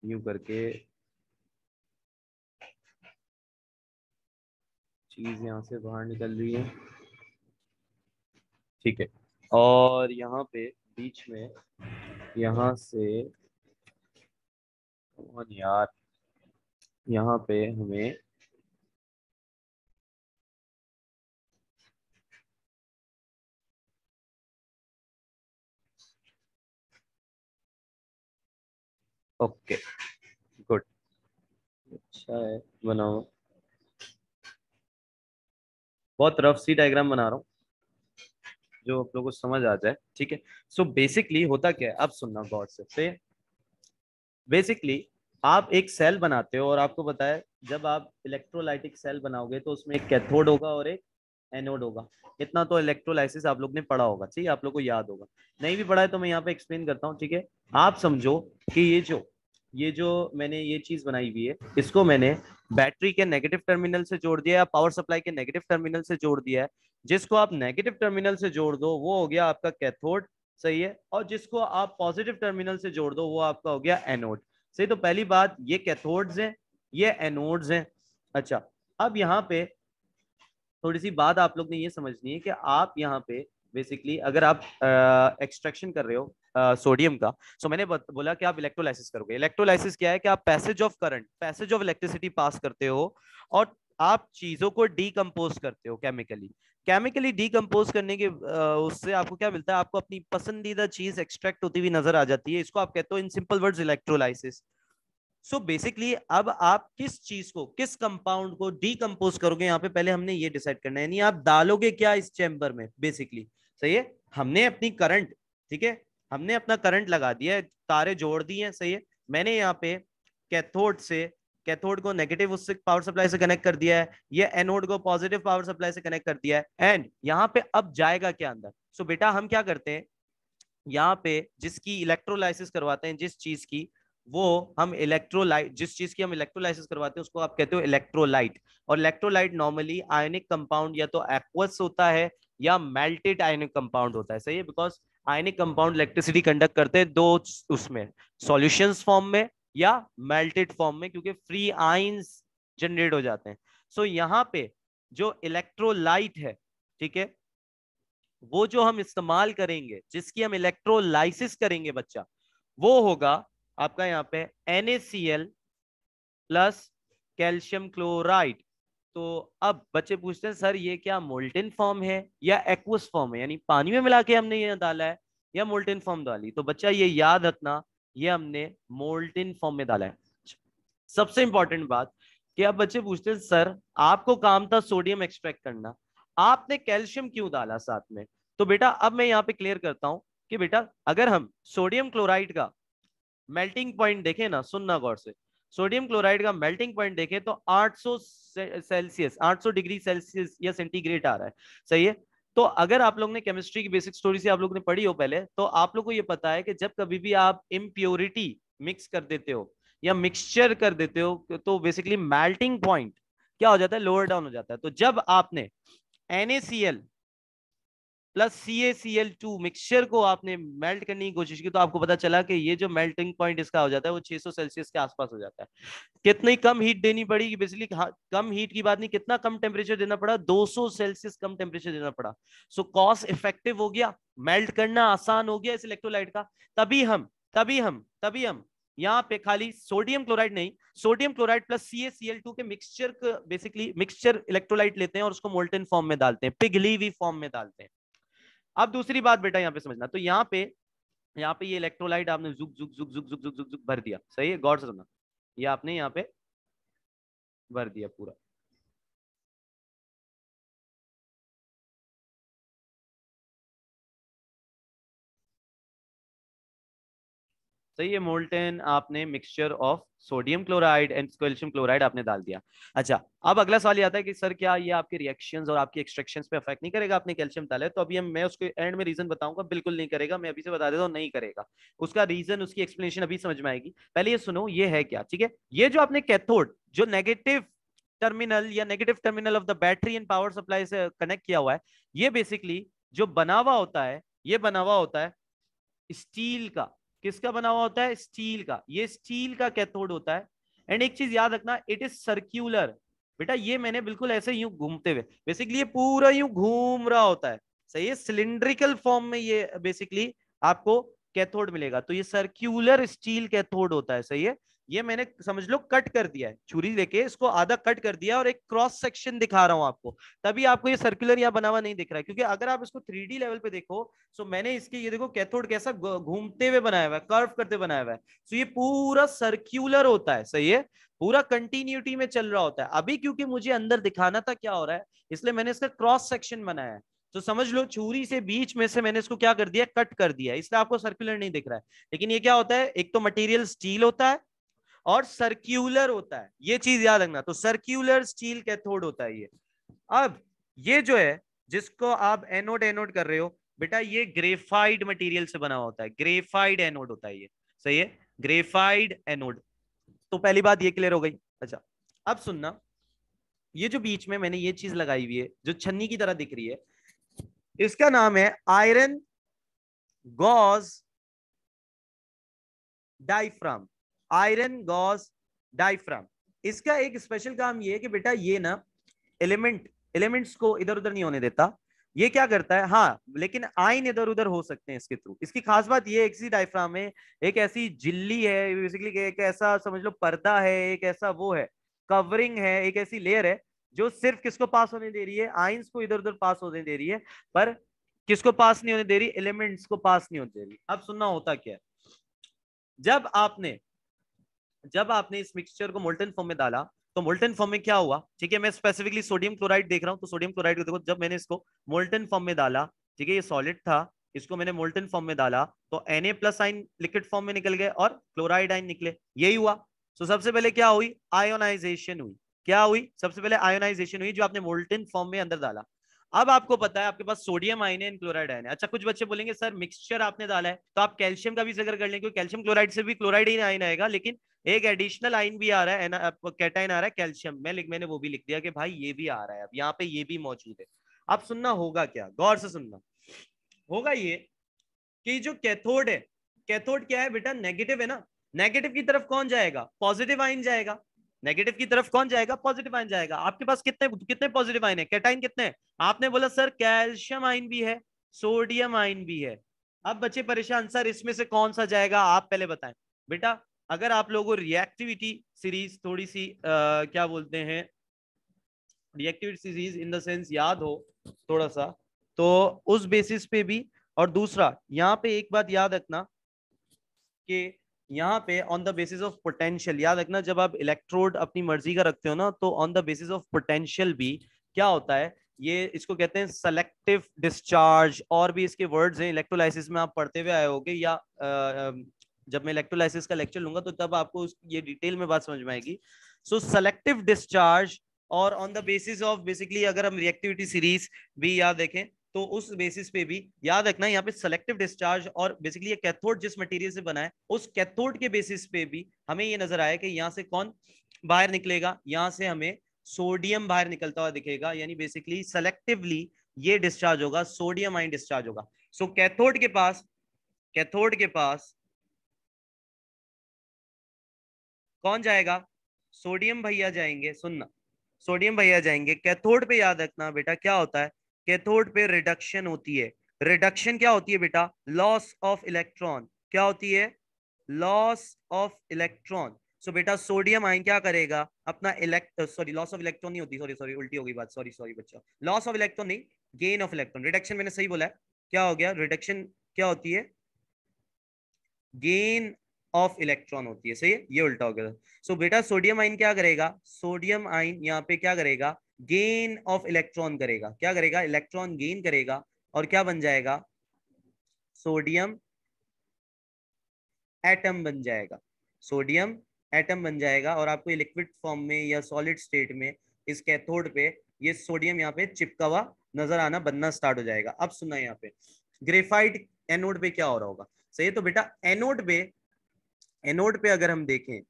यूं करके चीज यहाँ से बाहर निकल रही है, ठीक है। और यहाँ पे बीच में यहाँ से, कौन यार, यहाँ पे हमें ओके गुड, अच्छा है, बनाओ। बहुत रफ सी डायग्राम बना रहा हूँ जो आप लोगों को समझ आ जाए, ठीक है। सो बेसिकली होता क्या है, अब सुनना गौर से। बेसिकली आप एक सेल बनाते हो और आपको पता है जब आप इलेक्ट्रोलाइटिक सेल बनाओगे तो उसमें एक कैथोड होगा और एक एनोड होगा। इतना तो इलेक्ट्रोलाइसिस आप लोग ने पढ़ा होगा, ठीक है, आप लोग को याद होगा। नहीं भी पढ़ा है तो मैं यहाँ पे एक्सप्लेन करता हूँ, ठीक है। आप समझो कि ये जो मैंने ये चीज बनाई हुई है, इसको मैंने बैटरी के नेगेटिव टर्मिनल से जोड़ दिया है, पावर सप्लाई के नेगेटिव टर्मिनल से जोड़ दिया है। जिसको आप नेगेटिव टर्मिनल से जोड़ दो वो हो गया आपका कैथोड, सही है। और जिसको आप पॉजिटिव टर्मिनल से जोड़ दो वो आपका हो गया एनोड, सही। तो पहली बात, ये कैथोड्स हैं, ये एनोड्स हैं। अच्छा, अब यहाँ पे थोड़ी सी बात आप लोग ने ये समझनी है कि आप यहाँ पे बेसिकली अगर आप एक्सट्रैक्शन कर रहे हो सोडियम का, सो मैंने बोला कि आप इलेक्ट्रोलाइसिस करोगे। इलेक्ट्रोलाइसिस क्या है कि आप passage of current, passage of electricity pass करते हो और आप चीजों को डीकम्पोज करते हो केमिकली। केमिकली डीकम्पोज करने के उससे आपको क्या मिलता है, आपको अपनी पसंदीदा चीज एक्सट्रैक्ट होती हुई नजर आ जाती है। इसको आप कहते हो in simple words electrolysis. So basically अब आप किस चीज को, किस कंपाउंड को डीकंपोज करोगे, यहाँ पे पहले हमने ये डिसाइड करना है। यानी आप डालोगे क्या इस चैम्बर में, बेसिकली, सही है। हमने अपनी करंट, ठीक है, हमने अपना करंट लगा दिया है, तारे जोड़ दी हैं, सही है। मैंने यहाँ पे कैथोड से, कैथोड को नेगेटिव उससे पावर सप्लाई से कनेक्ट कर दिया है, ये एनोड को पॉजिटिव पावर सप्लाई से कनेक्ट कर दिया है। एंड यहाँ पे अब जाएगा क्या अंदर। सो बेटा हम क्या करते हैं, यहाँ पे जिसकी इलेक्ट्रोलाइसिस करवाते हैं, जिस चीज की, वो हम इलेक्ट्रोलाइट, जिस चीज की हम इलेक्ट्रोलाइसिस करवाते हैं उसको आप कहते हो इलेक्ट्रोलाइट। और इलेक्ट्रोलाइट नॉर्मली आयनिक कंपाउंड या तो एक्वस होता है या मेल्टेड आयनिक कंपाउंड होता है, सही है। Because ionic compound electricity conduct करते हैं दो उसमें, सॉल्यूशंस फॉर्म में या मेल्टेड फॉर्म में, क्योंकि फ्री आयंस जनरेट हो जाते हैं। सो यहाँ पे जो इलेक्ट्रोलाइट है, ठीक है, वो जो हम इस्तेमाल करेंगे, जिसकी हम इलेक्ट्रोलाइसिस करेंगे बच्चा, वो होगा आपका यहाँ पे NaCl प्लस कैल्शियम क्लोराइड। तो अब बच्चे पूछते हैं सर ये क्या मोल्टेन फॉर्म है या एक्वस फॉर्म है, यानी पानी में मिला के हमने ये डाला है या मोल्टेन फॉर्म डाली। तो बच्चा ये याद रखना, ये हमने मोल्टेन फॉर्म में डाला है। सबसे इंपॉर्टेंट बात कि अब बच्चे पूछते हैं सर आपको काम था सोडियम एक्सट्रैक्ट करना, आपने कैल्शियम क्यों डाला साथ में। तो बेटा अब मैं यहाँ पे क्लियर करता हूं कि बेटा अगर हम सोडियम क्लोराइड का मेल्टिंग पॉइंट देखें ना, सुनना गौर से, सोडियम क्लोराइड का मेल्टिंग पॉइंट देखें तो 800 सेल्सियस, 800 डिग्री सेल्सियस या सेंटीग्रेड आ रहा है, सही है। तो अगर आप लोग ने केमिस्ट्री की बेसिक स्टोरी से आप लोग ने पढ़ी हो पहले, तो आप लोग को ये पता है कि जब कभी भी आप इम्प्योरिटी मिक्स कर देते हो या मिक्सचर कर देते हो तो बेसिकली मेल्टिंग पॉइंट क्या हो जाता है, लोअर डाउन हो जाता है। तो जब आपने NaCl प्लस CaCl2 मिक्सचर को आपने मेल्ट करने की कोशिश की तो आपको पता चला कि ये जो मेल्टिंग पॉइंट इसका हो जाता है वो 600 सेल्सियस के आसपास हो जाता है। कितनी कम हीट देनी पड़ी, बेसिकली कम हीट की बात नहीं, कितना कम टेम्परेचर देना पड़ा, 200 सेल्सियस कम टेम्परेचर देना पड़ा। सो कॉस्ट इफेक्टिव हो गया, मेल्ट करना आसान हो गया इस इलेक्ट्रोलाइट का। तभी हम यहाँ पे खाली सोडियम क्लोराइड नहीं, सोडियम क्लोराइड प्लस CaCl2 के मिक्सचर, बेसिकली मिक्सचर इलेक्ट्रोलाइट लेते हैं और उसको मोल्टेन फॉर्म में डालते हैं, पिघली हुई फॉर्म में डालते हैं। अब दूसरी बात बेटा यहाँ पे समझना, तो यहाँ पे ये इलेक्ट्रोलाइट आपने जुक जुक जुक जुक जुक जुक जुक जुक भर दिया, सही है, गौर से सुनना, ये आपने यहाँ पे भर दिया पूरा। सही है, मोल्टेन आपने mixture of sodium chloride and calcium chloride आपने डाल दिया। अच्छा, अब अगला सवाल ये आता है कि सर क्या ये आपके रिएक्शंस और आपकी एक्सट्रैक्शंस पे अफेक्ट नहीं करेगा, आपने कैल्शियम डाला है। तो अभी मैं उसके एंड में रीजन बताऊंगा, बिल्कुल नहीं करेगा, मैं अभी से बता देता हूँ नहीं करेगा। उसका रीजन, उसकी एक्सप्लेनेशन अभी समझ में आएगी। पहले ये सुनो ये है क्या, ठीक है। ये जो आपने कैथोड, जो नेगेटिव टर्मिनल या negative terminal of the battery and power supply से कनेक्ट किया हुआ है, ये बेसिकली जो बना हुआ होता है, ये बना हुआ होता है स्टील का। किसका बना हुआ होता है, स्टील का। ये स्टील का कैथोड होता है। एंड एक चीज याद रखना, इट इज सर्क्यूलर। बेटा ये मैंने बिल्कुल ऐसे यूं घूमते हुए, बेसिकली ये पूरा यूं घूम रहा होता है, सही है, सिलिंड्रिकल फॉर्म में ये बेसिकली आपको कैथोड मिलेगा। तो ये सर्क्यूलर स्टील कैथोड होता है, सही है। ये मैंने समझ लो कट कर दिया है, छुरी लेके इसको आधा कट कर दिया और एक क्रॉस सेक्शन दिखा रहा हूं आपको, तभी आपको ये सर्कुलर या बना हुआ नहीं दिख रहा है। क्योंकि अगर आप इसको 3D लेवल पे देखो, सो मैंने इसके ये देखो कैथोड कैसा घूमते हुए बनाया हुआ है, कर्व करते बनाया हुआ है। सो ये पूरा सर्क्यूलर होता है, सही है, पूरा कंटिन्यूटी में चल रहा होता है। अभी क्योंकि मुझे अंदर दिखाना था क्या हो रहा है, इसलिए मैंने इसका क्रॉस सेक्शन बनाया है। तो समझ लो छुरी से बीच में से मैंने इसको क्या कर दिया, कट कर दिया, इसलिए आपको सर्कुलर नहीं दिख रहा है। लेकिन ये क्या होता है, एक तो मटेरियल स्टील होता है और सर्क्यूलर होता है, ये चीज याद रखना। तो सर्क्यूलर स्टील कैथोड होता है ये। अब ये जो है जिसको आप एनोड एनोड कर रहे हो बेटा, ये ग्रेफाइड मटेरियल से बना होता है, ग्रेफाइड एनोड होता है ये, सही है, ग्रेफाइड एनोड। तो पहली बात ये क्लियर हो गई। अच्छा अब सुनना, ये जो बीच में मैंने ये चीज लगाई हुई है जो छन्नी की तरह दिख रही है, इसका नाम है iron gauze diaphragm, iron gauze diaphragm. इसका एक स्पेशल काम ये है कि बेटा ये ना एलिमेंट्स को इधर उधर नहीं होने देता। ये क्या करता है, हाँ लेकिन आयन इधर उधर हो सकते हैं इसके थ्रू। इसकी खास बात ये, एक सी डायफ्राम में एक ऐसी झिल्ली है, बेसिकली एक ऐसा समझ लो पर्दा है, एक ऐसा वो है कवरिंग है, एक ऐसी लेयर है जो सिर्फ किसको पास होने दे रही है, आयंस को इधर उधर पास होने दे रही है, पर किसको पास नहीं होने दे रही, एलिमेंट्स को पास नहीं होने दे रही। अब सुनना होता क्या है, जब आपने इस मिक्सचर को मोल्टन फॉर्म में डाला, तो मोल्टन फॉर्म में क्या हुआ, ठीक है, मैं स्पेसिफिकली सोडियम क्लोराइड देख रहा हूं, तो सोडियम क्लोराइड को देखो, जब मैंने इसको मोल्टन फॉर्म में डाला, ठीक है, ये सॉलिड था, इसको मैंने मोल्टन फॉर्म में डाला, तो Na प्लस आइन लिक्विड फॉर्म में निकल गए और क्लोराइड आइन निकले, यही हुआ। तो सबसे पहले क्या हुई, आयोनाइजेशन हुई। क्या हुई, सबसे पहले आयोनाइजेशन हुई, जो आपने मोल्टन फॉर्म में अंदर डाला। अब आपको पता है आपके पास सोडियम आयन है, क्लोराइड आयन है। अच्छा कुछ बच्चे बोलेंगे सर मिक्सचर आपने डाला है, तो आप कैल्शियम का भी जिक्र कर लेंगे, क्योंकि कैल्शियम क्लोराइड से भी क्लोराइड ही आयन आएगा, लेकिन एक एडिशनल आयन भी आ रहा है, कैटाइन आ रहा है कैल्शियम। मैंने वो भी लिख दिया कि भाई ये भी आ रहा है, अब यहाँ पे ये भी मौजूद है। अब सुनना होगा क्या, गौर से सुनना होगा, ये कि जो कैथोड है, कैथोड क्या है बेटा, नेगेटिव है ना, नेगेटिव की तरफ कौन जाएगा, पॉजिटिव आयन जाएगा। नेगेटिव की तरफ कौन जाएगा, पॉजिटिव आयन जाएगा। आपके पास कितने कितने पॉजिटिव आयन है, कैटाइन कितने हैं, आपने बोला सर कैल्शियम आयन भी है, सोडियम आयन भी है। अब बच्चे परेशान, सर इसमें से कौन सा जाएगा, आप पहले बताएं। बेटा अगर आप लोगों को रिएक्टिविटी सीरीज थोड़ी सी क्या बोलते हैं, reactivity series in the sense याद हो थोड़ा सा, तो उस बेसिस पे भी। और दूसरा यहाँ पे एक बात याद रखना कि यहाँ पे on the basis of potential, याद रखना जब आप इलेक्ट्रोड अपनी मर्जी का रखते हो ना, तो on the basis of potential भी क्या होता है, ये इसको कहते हैं सेलेक्टिव डिस्चार्ज। और भी इसके वर्ड्स हैं, इलेक्ट्रोलाइसिस में आप पढ़ते हुए आए होगे, या जब मैं इलेक्ट्रोलाइसिस का लेक्चर लूंगा तो तब आपको ये डिटेल में बात समझ में आएगी। सो सेलेक्टिव डिस्चार्ज, और on the basis of basically अगर हम रिएक्टिविटी सीरीज भी याद देखें, तो उस बेसिस पे भी याद रखना यहाँ पे सेलेक्टिव डिस्चार्ज, और बेसिकली ये कैथोड जिस मटेरियल से बना है उस कैथोड के बेसिस पे भी हमें ये नजर आया कि यहाँ से कौन बाहर निकलेगा, यहाँ से हमें सोडियम बाहर निकलता हुआ दिखेगा, यानी बेसिकली सेलेक्टिवली ये डिस्चार्ज होगा, सोडियम आयन डिस्चार्ज होगा। सो कैथोड के पास कौन जाएगा, सोडियम भैया जाएंगे। सुनना, सोडियम भैया जाएंगे कैथोड पे। याद रखना बेटा क्या होता है, कैथोड पे रिडक्शन होती है। रिडक्शन क्या होती है बेटा, लॉस ऑफ इलेक्ट्रॉन। क्या होती है, लॉस ऑफ इलेक्ट्रॉन। सो बेटा सोडियम आयन क्या करेगा, अपना सॉरी लॉस ऑफ इलेक्ट्रॉन नहीं होती, सॉरी सॉरी उल्टी हो गई बात, सॉरी सॉरी बच्चा, लॉस ऑफ इलेक्ट्रॉन नहीं, गेन ऑफ इलेक्ट्रॉन। रिडक्शन मैंने सही बोला है, क्या हो गया, रिडक्शन क्या होती है, गेन ऑफ इलेक्ट्रॉन होती है, सही है, ये उल्टा हो गया। सो बेटा सोडियम आयन क्या करेगा, सोडियम आयन यहाँ पे क्या करेगा, गेन ऑफ इलेक्ट्रॉन करेगा। क्या करेगा, इलेक्ट्रॉन गेन करेगा, और क्या बन जाएगा, सोडियम एटम बन जाएगा, सोडियम एटम बन जाएगा। और आपको ये लिक्विड फॉर्म में या सॉलिड स्टेट में इस कैथोड पे ये सोडियम यहाँ पे चिपका हुआ नजर आना, बनना स्टार्ट हो जाएगा। अब सुना यहाँ पे ग्रेफाइट एनोड पे क्या हो रहा होगा, सही। तो बेटा एनोड पे अगर हम देखें,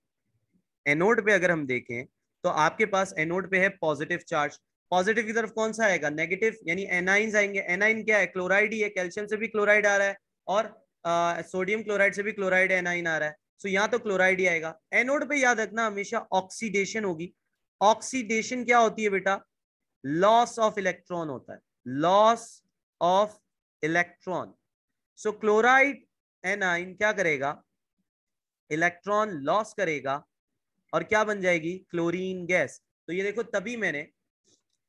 एनोड पे अगर हम देखें, तो आपके पास एनोड पे है पॉजिटिव चार्ज। पॉजिटिव की तरफ कौन सा आएगा, नेगेटिव, यानी एनाइंस आएंगे। एनाइन क्या है, क्लोराइड ही है, कैल्शियम से भी क्लोराइड आ रहा है, और सोडियम क्लोराइड से भी क्लोराइड एनाइन आ रहा है। सो यहाँ तो क्लोराइड ही आएगा। एनोड पे याद रखना हमेशा ऑक्सीडेशन होगी। ऑक्सीडेशन क्या होती है बेटा, लॉस ऑफ इलेक्ट्रॉन होता है, loss of electron. So chloride A9 क्या करेगा, इलेक्ट्रॉन लॉस करेगा और क्या बन जाएगी, क्लोरीन गैस। तो ये देखो तभी मैंने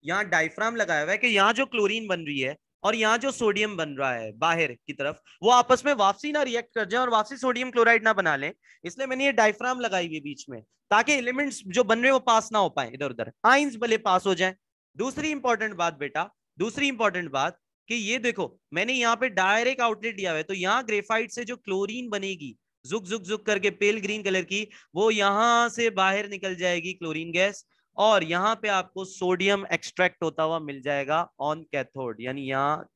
यहाँ डायफ्राम लगाया हुआ है कि यहाँ जो क्लोरीन बन रही है और यहाँ जो सोडियम बन रहा है बाहर की तरफ, वो आपस में वापसी ना रिएक्ट कर जाए और वापसी सोडियम क्लोराइड ना बना लें, इसलिए मैंने ये डायफ्राम लगाई हुई बीच में, ताकि एलिमेंट्स जो बन रहे हैं वो पास ना हो पाए इधर उधर, आइंस भले पास हो जाए। दूसरी इंपॉर्टेंट बात बेटा, दूसरी इंपॉर्टेंट बात कि ये देखो मैंने यहाँ पे डायरेक्ट आउटलेट दिया हुआ है, तो यहाँ ग्रेफाइट से जो क्लोरीन बनेगी जुक जुक जुक करके पेल ग्रीन कलर की, वो यहां से बाहर निकल जाएगी क्लोरीन गैस, और यहां पे आपको सोडियम एक्सट्रैक्ट होता हुआ मिल जाएगा ऑन कैथोड, यानी यहाँ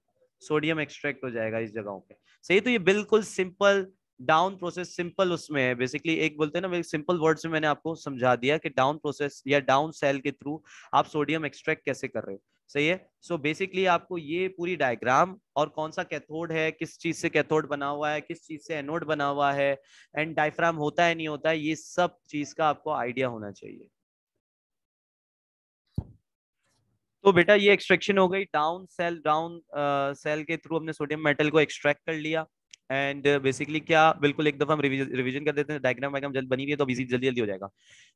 सोडियम एक्सट्रैक्ट हो जाएगा इस जगहों पे। सही, तो ये बिल्कुल सिंपल डाउन प्रोसेस, सिंपल उसमें है बेसिकली, एक बोलते हैं ना सिंपल वर्ड्स में मैंने आपको समझा दिया कि डाउन प्रोसेस या डाउन सेल के थ्रू आप सोडियम एक्सट्रैक्ट कैसे कर रहे हो। सही है। सो बेसिकली आपको ये पूरी डायग्राम और कौन सा कैथोड है, किस चीज से कैथोड बना हुआ है, किस चीज से एनोड बना हुआ है, एंड डायफ्राम होता है नहीं होता है, ये सब चीज का आपको आइडिया होना चाहिए। तो बेटा ये एक्सट्रैक्शन हो गई डाउन सेल के थ्रू हमने सोडियम मेटल को एक्सट्रैक्ट कर लिया। एंड बेसिकली क्या, बिल्कुल एक दफा हम रिवीजन कर देते हैं, डायग्राम वायग्राम जल्द बनी हुई है तो इजी जल्दी जल्दी हो जाएगा।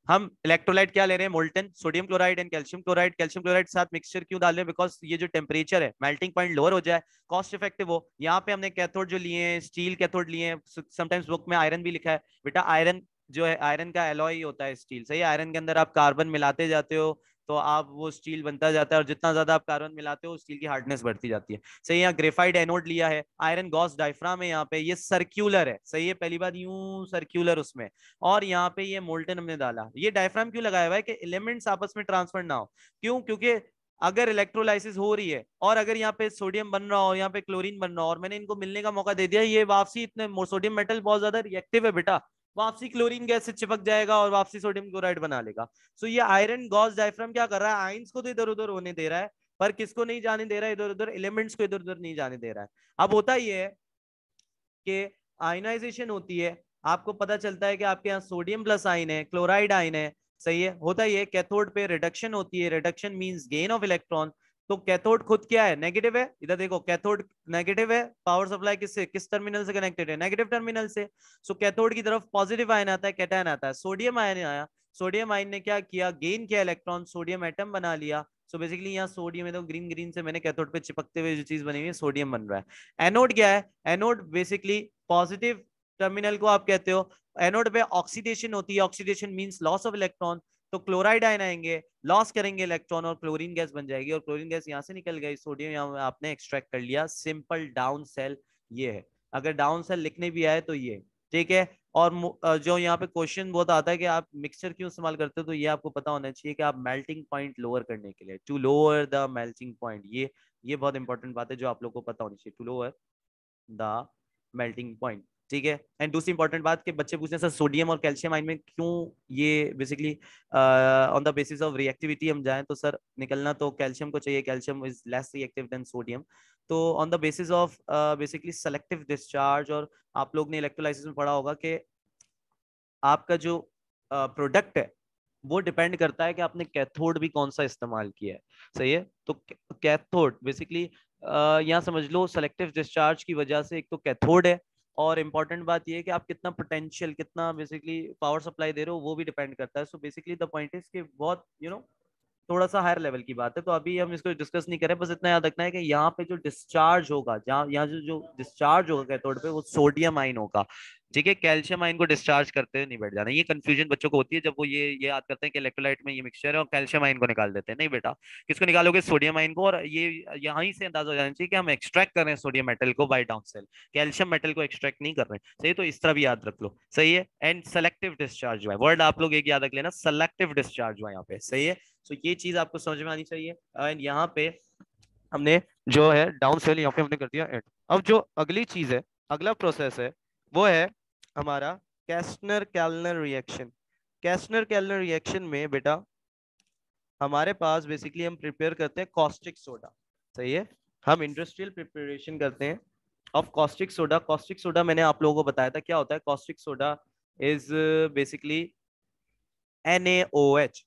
हम इलेक्ट्रोलाइट क्या ले रहे हैं, molten sodium chloride and calcium chloride. Calcium chloride साथ मिक्सचर क्यों डाल रहे हैं, बिकॉज ये जो टेम्परेचर है मेल्टिंग पॉइंट लोअर हो जाए, कॉस्ट इफेक्टिव हो। यहाँ पे हमने कैथोड जो लिए हैं स्टील कैथोड लिए हैं, समटाइम्स बुक में आयरन भी लिखा है बेटा, आयरन जो है आयरन का एलॉय होता है स्टील। सही है, आयरन के अंदर आप कार्बन मिलाते जाते हो तो आप वो स्टील बनता जाता है, और जितना ज्यादा आप कार्बन मिलाते हो स्टील की हार्डनेस बढ़ती जाती है। सही है, यहाँ ग्रेफाइट एनोड लिया है, आयरन गॉस डायफ्राम है, यहाँ पे ये सर्क्यूलर है। सही है, पहली बात यूं सर्क्यूलर उसमें, और यहाँ पे ये मोल्टन हमने डाला। ये डायफ्राम क्यों लगाया हुआ है कि एलिमेंट्स आपस में ट्रांसफर ना हो। क्यों, क्योंकि अगर इलेक्ट्रोलाइसिस हो रही है और अगर यहाँ पे सोडियम बन रहा हो, यहाँ पे क्लोरीन बन रहा हो, और मैंने इनको मिलने का मौका दे दिया, ये वापसी इतने सोडियम मेटल बहुत ज्यादा रिएक्टिव है बेटा, वापसी क्लोरीन गैस से चिपक जाएगा और वापसी सोडियम क्लोराइड बना लेगा। सो ये आयरन गॉस डायफ्राम क्या कर रहा है, आयंस को तो इधर उधर होने दे रहा है, पर किसको नहीं जाने दे रहा है इधर उधर, एलिमेंट्स को इधर उधर नहीं जाने दे रहा है। अब होता ये है कि आयनाइजेशन होती है, आपको पता चलता है कि आपके यहाँ सोडियम प्लस आयन है, क्लोराइड आयन है। सही है, होता ये कैथोड पे रिडक्शन होती है, reduction means gain of electron. तो कैथोड खुद क्या है, नेगेटिव है। इधर देखो कैथोड नेगेटिव है, पावर सप्लाई किससे, किस टर्मिनल से कनेक्टेड है, नेगेटिव टर्मिनल से। सो कैथोड की तरफ पॉजिटिव आयन आता है, कैटायन आता है, सोडियम आयन आया। सोडियम आयन ने क्या किया, गेन किया इलेक्ट्रॉन, सोडियम एटम बना लिया। सो बेसिकली यहाँ सोडियम है, तो ग्रीन ग्रीन से मैंने कैथोड पे चिपकते हुए जो चीज बनी हुई है सोडियम बन रहा है। एनोड क्या है, एनोड बेसिकली पॉजिटिव टर्मिनल को आप कहते हो। एनोड पे ऑक्सीडेशन होती है, oxidation means loss of electron. तो क्लोराइड आयन आएंगे, लॉस करेंगे इलेक्ट्रॉन और क्लोरीन गैस बन जाएगी, और क्लोरीन गैस यहाँ से निकल गई, सोडियम यहाँ आपने एक्सट्रैक्ट कर लिया। सिंपल डाउन सेल ये है। अगर डाउन सेल लिखने भी आए तो ये ठीक है। और जो यहाँ पे क्वेश्चन बहुत आता है कि आप मिक्सचर क्यों इस्तेमाल करते हो, तो ये आपको पता होना चाहिए कि आप मेल्टिंग पॉइंट लोअर करने के लिए, to lower the melting point, ये बहुत इंपॉर्टेंट बात है जो आप लोग को पता होनी चाहिए, to lower the melting point. ठीक है। एंड दूसरी इंपॉर्टेंट बात कि बच्चे पूछते हैं सर सोडियम और कैल्शियम आयन में क्यों ये basically on the basis of reactivity हम जाएं, तो सर निकलना तो कैल्शियम को चाहिए, calcium is less reactive than sodium. तो on the basis of basically selective discharge, और आप लोग ने इलेक्ट्रोलाइसिस में पढ़ा होगा कि आपका जो प्रोडक्ट है वो डिपेंड करता है कि आपने कैथोड भी कौन सा इस्तेमाल किया है। सही है, तो कैथोड बेसिकली यहाँ समझ लो सेलेक्टिव डिस्चार्ज की वजह से एक तो कैथोड है, और इंपॉर्टेंट बात ये है कि आप कितना पोटेंशियल, कितना बेसिकली पावर सप्लाई दे रहे हो वो भी डिपेंड करता है। So basically the point is कि बहुत थोड़ा सा हायर लेवल की बात है, तो अभी हम इसको डिस्कस नहीं करें, बस इतना याद रखना है कि यहाँ पे जो डिस्चार्ज होगा, जहाँ यहाँ जो जो डिस्चार्ज होगा कैथोड पे, वो सोडियम आयन होगा। ठीक है, कैल्शियम आयन को डिस्चार्ज करते हुए नहीं बैठ जाना, ये कंफ्यूजन बच्चों को होती है जब वो ये याद करते हैं कि इलेक्ट्रोलाइट में ये मिक्सचर है और कैल्शियम आयन को निकाल देते हैं। नहीं बेटा, किसको निकालोगे, सोडियम आयन को, और ये यहाँ ही से अंदाजा हो जाना चाहिए कि हम एक्सट्रैक्ट कर रहे हैं सोडियम मेटल को by Down cell, calcium metal को एक्सट्रैक्ट नहीं कर रहे हैं। सही है, तो इस तरह भी याद रख लो। सही है, एंड सेलेक्टिव डिस्चार्ज हुआ है, वर्ड आप लोग एक याद रख लेना, सेलेक्टिव डिस्चार्ज हुआ यहाँ पे। सही है, तो ये चीज आपको समझ में आनी चाहिए। एंड यहाँ पे हमने जो है डाउन सेल यहाँ पे हमने कर दिया एड। अब जो अगली चीज है, अगला प्रोसेस है, वो है हमारा कैस्टनर कैलनर रिएक्शन। कैस्टनर कैलनर रिएक्शन में बेटा हमारे पास बेसिकली हम प्रिपेयर करते हैं कॉस्टिक सोडा। सही है, हम इंडस्ट्रियल प्रिपरेशन करते हैं of caustic soda. Caustic soda मैंने आप लोगों को बताया था क्या होता है, caustic soda is basically NaOH।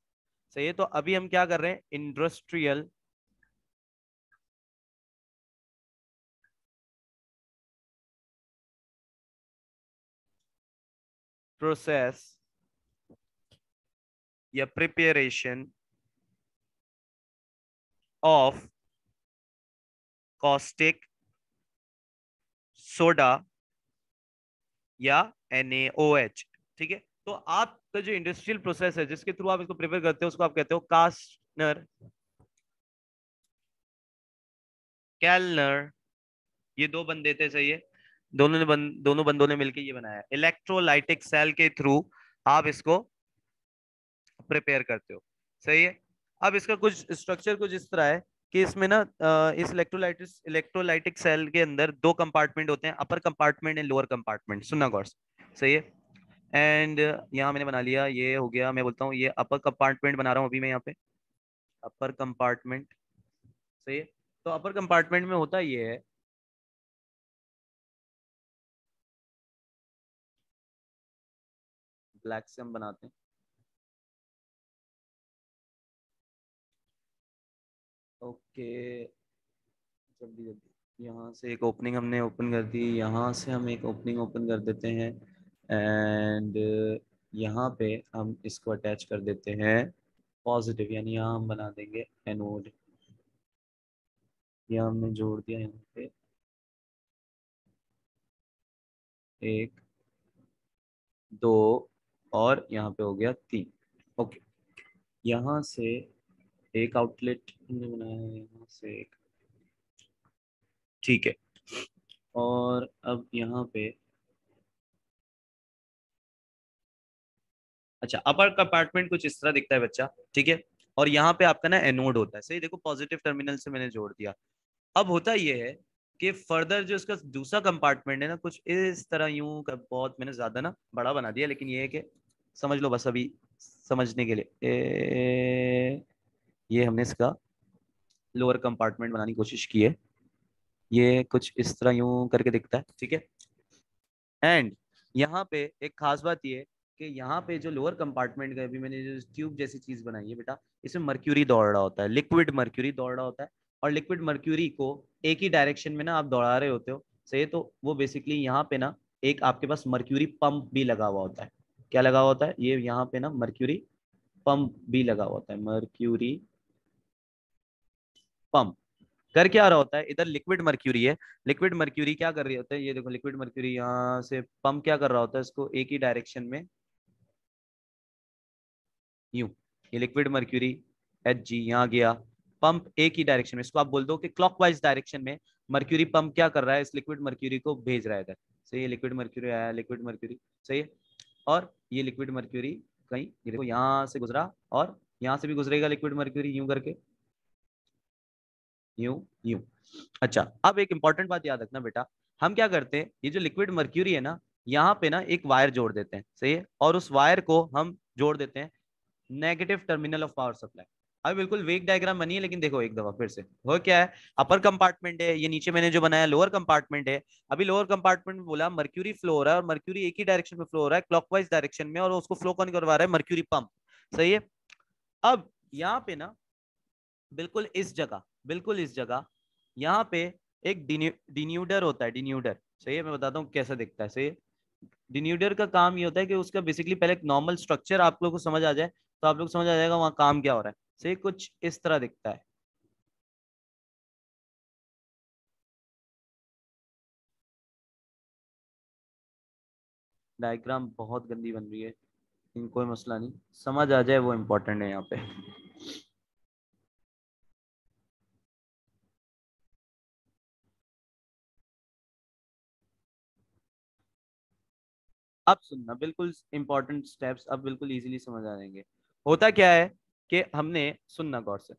सही है, तो अभी हम क्या कर रहे हैं, इंडस्ट्रियल प्रोसेस या प्रिपरेशन ऑफ कॉस्टिक सोडा या NaOH। ठीक है, तो आपका जो इंडस्ट्रियल प्रोसेस है जिसके थ्रू आप इसको प्रिपेयर करते हो उसको आप कहते हो कास्टनर कैलनर। ये दो बंदे थे, सही है, दोनों बंदों ने मिलकर ये बनाया। इलेक्ट्रोलाइटिक सेल के थ्रू आप इसको प्रिपेयर करते हो, सही है। अब इसका कुछ स्ट्रक्चर कुछ इस तरह है कि इसमें ना इस इलेक्ट्रोलाइटिक सेल के अंदर दो कंपार्टमेंट होते हैं, अपर कंपार्टमेंट एंड लोअर कंपार्टमेंट, सुनना गौर से, सही है। एंड यहाँ मैंने बना लिया, ये हो गया, मैं बोलता हूँ ये अपर कंपार्टमेंट बना रहा हूँ अभी मैं यहाँ पे, अपर कंपार्टमेंट, सही है। तो अपर कंपार्टमेंट में होता ये है, ब्लैक से हम बनाते हैं, ओके, जल्दी जल्दी, यहाँ से एक ओपनिंग हमने ओपन कर दी, यहाँ से हम एक ओपनिंग ओपन कर देते हैं, एंड यहाँ पे हम इसको अटैच कर देते हैं पॉजिटिव, यानी यहाँ हम बना देंगे एनोड। यहाँ हमने जोड़ दिया, यहाँ पे एक, दो, और यहाँ पे हो गया तीन, ओके। यहाँ से एक आउटलेट हमने बनाया है, यहाँ से एक, ठीक है। और अब यहाँ पे, अच्छा, अपर कंपार्टमेंट कुछ इस तरह दिखता है बच्चा, ठीक है। और यहाँ पे आपका ना एनोड होता है, सही, देखो पॉजिटिव टर्मिनल से मैंने जोड़ दिया। अब होता ये है कि फर्दर जो इसका दूसरा कंपार्टमेंट है ना, कुछ इस तरह यूं का, बहुत मैंने ज्यादा ना बड़ा बना दिया, लेकिन ये है कि समझ लो बस अभी समझने के लिए, ये हमने इसका लोअर कंपार्टमेंट बनाने की कोशिश की है। ये कुछ इस तरह यूं करके दिखता है, ठीक है। एंड यहाँ पे एक खास बात ये है कि यहाँ पे जो लोअर कंपार्टमेंट का, अभी मैंने जो ट्यूब जैसी चीज बनाई है बेटा, इसमें मर्क्यूरी दौड़ रहा होता है, लिक्विड मर्क्यूरी दौड़ रहा होता है। और लिक्विड मर्क्यूरी को एक ही डायरेक्शन में ना आप दौड़ा रहे होते हो, सही है। तो वो बेसिकली यहाँ पे ना एक आपके पास मर्क्यूरी पंप भी लगा हुआ होता है। क्या लगा हुआ होता है, ये यहाँ पे ना मर्क्यूरी पंप भी लगा हुआ होता है, मर्क्यूरी पंप। कर क्या रहा होता है, इधर लिक्विड मर्क्यूरी है, लिक्विड मर्क्यूरी क्या कर रही होता है, ये देखो लिक्विड मर्क्यूरी यहाँ से पंप क्या कर रहा होता है, इसको एक ही डायरेक्शन में, यूं, ये लिक्विड मर्क्यूरी Hg यहाँ गया, पंप एक ही डायरेक्शन में, इसको आप बोल दो कि क्लॉकवाइज डायरेक्शन में मर्क्यूरी पंप क्या कर रहा है, इस लिक्विड मर्क्यूरी को भेज रहा है इधर, सही है। लिक्विड मर्क्यूरी आया, लिक्विड मर्क्यूरी, सही है। और ये लिक्विड मर्क्यूरी कहीं, ये देखो यहाँ से गुजरा, और यहाँ से भी गुजरेगा लिक्विड मर्क्यूरी यूं करके, यूं यूं। अच्छा, अब एक इंपॉर्टेंट बात याद रखना बेटा, हम क्या करते हैं, ये जो लिक्विड मर्क्यूरी है ना, यहाँ पे ना एक वायर जोड़ देते हैं, सही है, और उस वायर को हम जोड़ देते हैं negative terminal of power supply. अभी बिल्कुल वेक डायग्राम बनी है, लेकिन देखो एक दफा फिर से, हो क्या है, अपर कंपार्टमेंट है, ये नीचे मैंने जो बनाया लोअर कंपार्टमेंट है। अभी लोअर कंपार्टमेंट में बोला मर्क्यूरी फ्लो हो रहा है, और मर्क्यूरी एक ही डायरेक्शन में फ्लो हो रहा है, क्लॉकवाइज डायरेक्शन में, और उसको फ्लो कौन करवा रहा है, मर्क्यूरी पंप, सही है। अब यहाँ पे ना बिल्कुल इस जगह यहाँ पे एक डिन्यूडर होता है, डिन्यूडर, सही है, मैं बताता हूँ कैसा दिखता है, सही है। डिन्यूडर का काम ये होता है कि उसका बेसिकली पहले एक नॉर्मल स्ट्रक्चर आप लोगों को समझ आ जाए, तो आप लोग समझ आ जाएगा वहां काम क्या हो रहा है, सही, कुछ इस तरह दिखता है। डायग्राम बहुत गंदी बन रही है, लेकिन कोई मसला नहीं, समझ आ जाए वो इम्पोर्टेंट है यहाँ पे। अब सुनना, बिल्कुल इंपॉर्टेंट स्टेप्स अब बिल्कुल इजीली समझ आ जाएंगे। होता क्या है कि हमने, सुनना गौर से,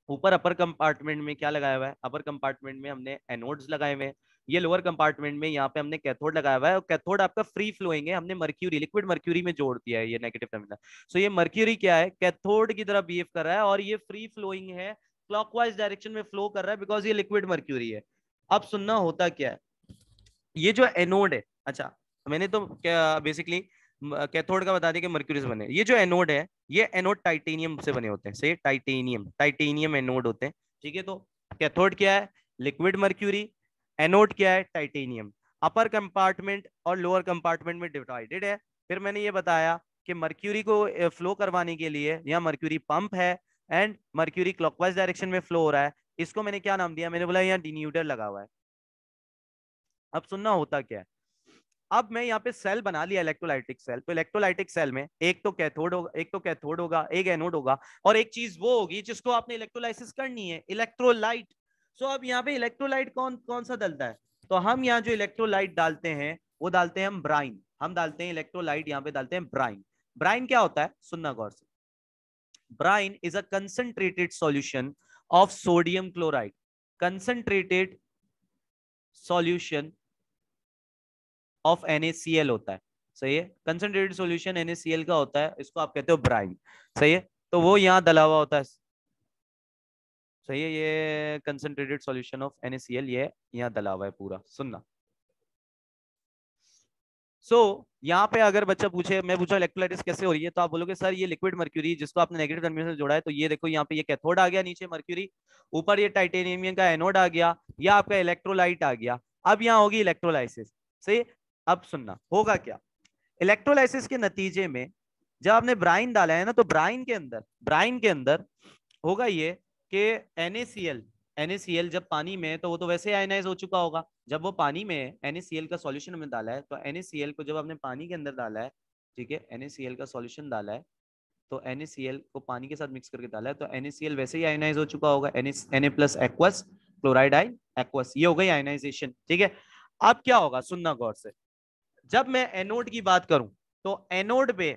ऊपर अपर कंपार्टमेंट में क्या लगाया हुआ है, अपर कंपार्टमेंट में हमने एनोड्स लगाए हुए हैं, ये लोअर कंपार्टमेंट में यहाँ पे हमने कैथोड लगाया हुआ है, और कैथोड आपका फ्री फ्लोइंग है, हमने मर्क्यूरी, लिक्विड मर्क्यूरी में जोड़ दिया है ये नेगेटिव टर्मिनल। सो ये मर्क्यूरी क्या है, कैथोड की तरह बिहेव कर रहा है, और ये फ्री फ्लोइंग है, क्लॉकवाइज डायरेक्शन में फ्लो कर रहा है, बिकॉज ये लिक्विड मर्क्यूरी है। अब सुनना, होता क्या है, ये जो एनोड है, अच्छा, मैंने तो क्या बेसिकली कैथोड का बता दिया कि मर्क्यूरी से बने, ये जो एनोड है, ये एनोड टाइटेनियम से बने होते हैं, सही, टाइटेनियम एनोड होते हैं, ठीक है। तो कैथोड क्या है, लिक्विड मर्क्यूरी, एनोड क्या है, टाइटेनियम। अपर कंपार्टमेंट और लोअर कंपार्टमेंट में डिवाइडेड है, फिर मैंने ये बताया कि मर्क्यूरी को फ्लो करवाने के लिए यहाँ मर्क्यूरी पंप है एंड मर्क्यूरी क्लॉकवाइज डायरेक्शन में फ्लो हो रहा है। इसको मैंने क्या नाम दिया, मैंने बोला यहाँ डिन्यूटर लगा हुआ है। अब सुनना होता क्या है, अब मैं यहाँ पे सेल बना लिया इलेक्ट्रोलाइटिक सेल, तो इलेक्ट्रोलाइटिक सेल में एक तो कैथोड होगा, एक एनोड होगा, और एक चीज वो होगी जिसको आपने इलेक्ट्रोलाइसिस करनी है, इलेक्ट्रोलाइट। सो अब यहाँ पे इलेक्ट्रोलाइट कौन कौन सा डलता है, तो हम यहाँ जो इलेक्ट्रोलाइट डालते हैं वो डालते हैं हम ब्राइन, हम डालते हैं इलेक्ट्रोलाइट यहाँ पे डालते हैं ब्राइन। ब्राइन क्या होता है, सुनना गौर से, brine is a concentrated solution of sodium chloride, concentrated solution of NaCl होता है, सही है, कंसंट्रेटेड सॉल्यूशन NaCl का होता है, इसको आप कहते हो ब्राइन, सही है, तो वो यहाँ डला हुआ होता है, सही है, ये कंसंट्रेटेड सॉल्यूशन ऑफ NaCl ये यहाँ डला हुआ है पूरा, सुनना। यहाँ पे अगर बच्चा पूछे, मैं पूछा इलेक्ट्रोलाइटिस कैसे हो रही है, तो आप बोलोगे सर ये लिक्विड मर्क्यूरी जिसको आपने नेगेटिव टर्मिनल से जोड़ा है, तो ये देखो यहाँ पे ये कैथोड आ गया, नीचे मर्क्यूरी, ऊपर ये टाइटेनियम का एनोड आ गया, या आपका इलेक्ट्रोलाइट आ गया। अब यहाँ होगी इलेक्ट्रोलाइसिस, सही। अब सुनना होगा क्या, इलेक्ट्रोलाइसिस के नतीजे में जब आपने ब्राइन डाला है ना, तो ब्राइन के अंदर होगा ये कि NaCl जब पानी में है तो वो तो वैसे आयनाइज हो चुका होगा, जब वो पानी में है NaCl का सॉल्यूशन हमने डाला है, तो NaCl को जब आपने पानी के अंदर डाला है, ठीक है, NaCl का सॉल्यूशन डाला है, तो NaCl को पानी के साथ मिक्स करके डाला है, तो NaCl वैसे ही आयनाइज हो चुका होगा, Na प्लस एक्वस, क्लोराइड आइन एक्वस, ये हो गई आयनाइजेशन, ठीक है। अब क्या होगा, सुनना गौर से, जब मैं एनोड की बात करूं, तो एनोड पे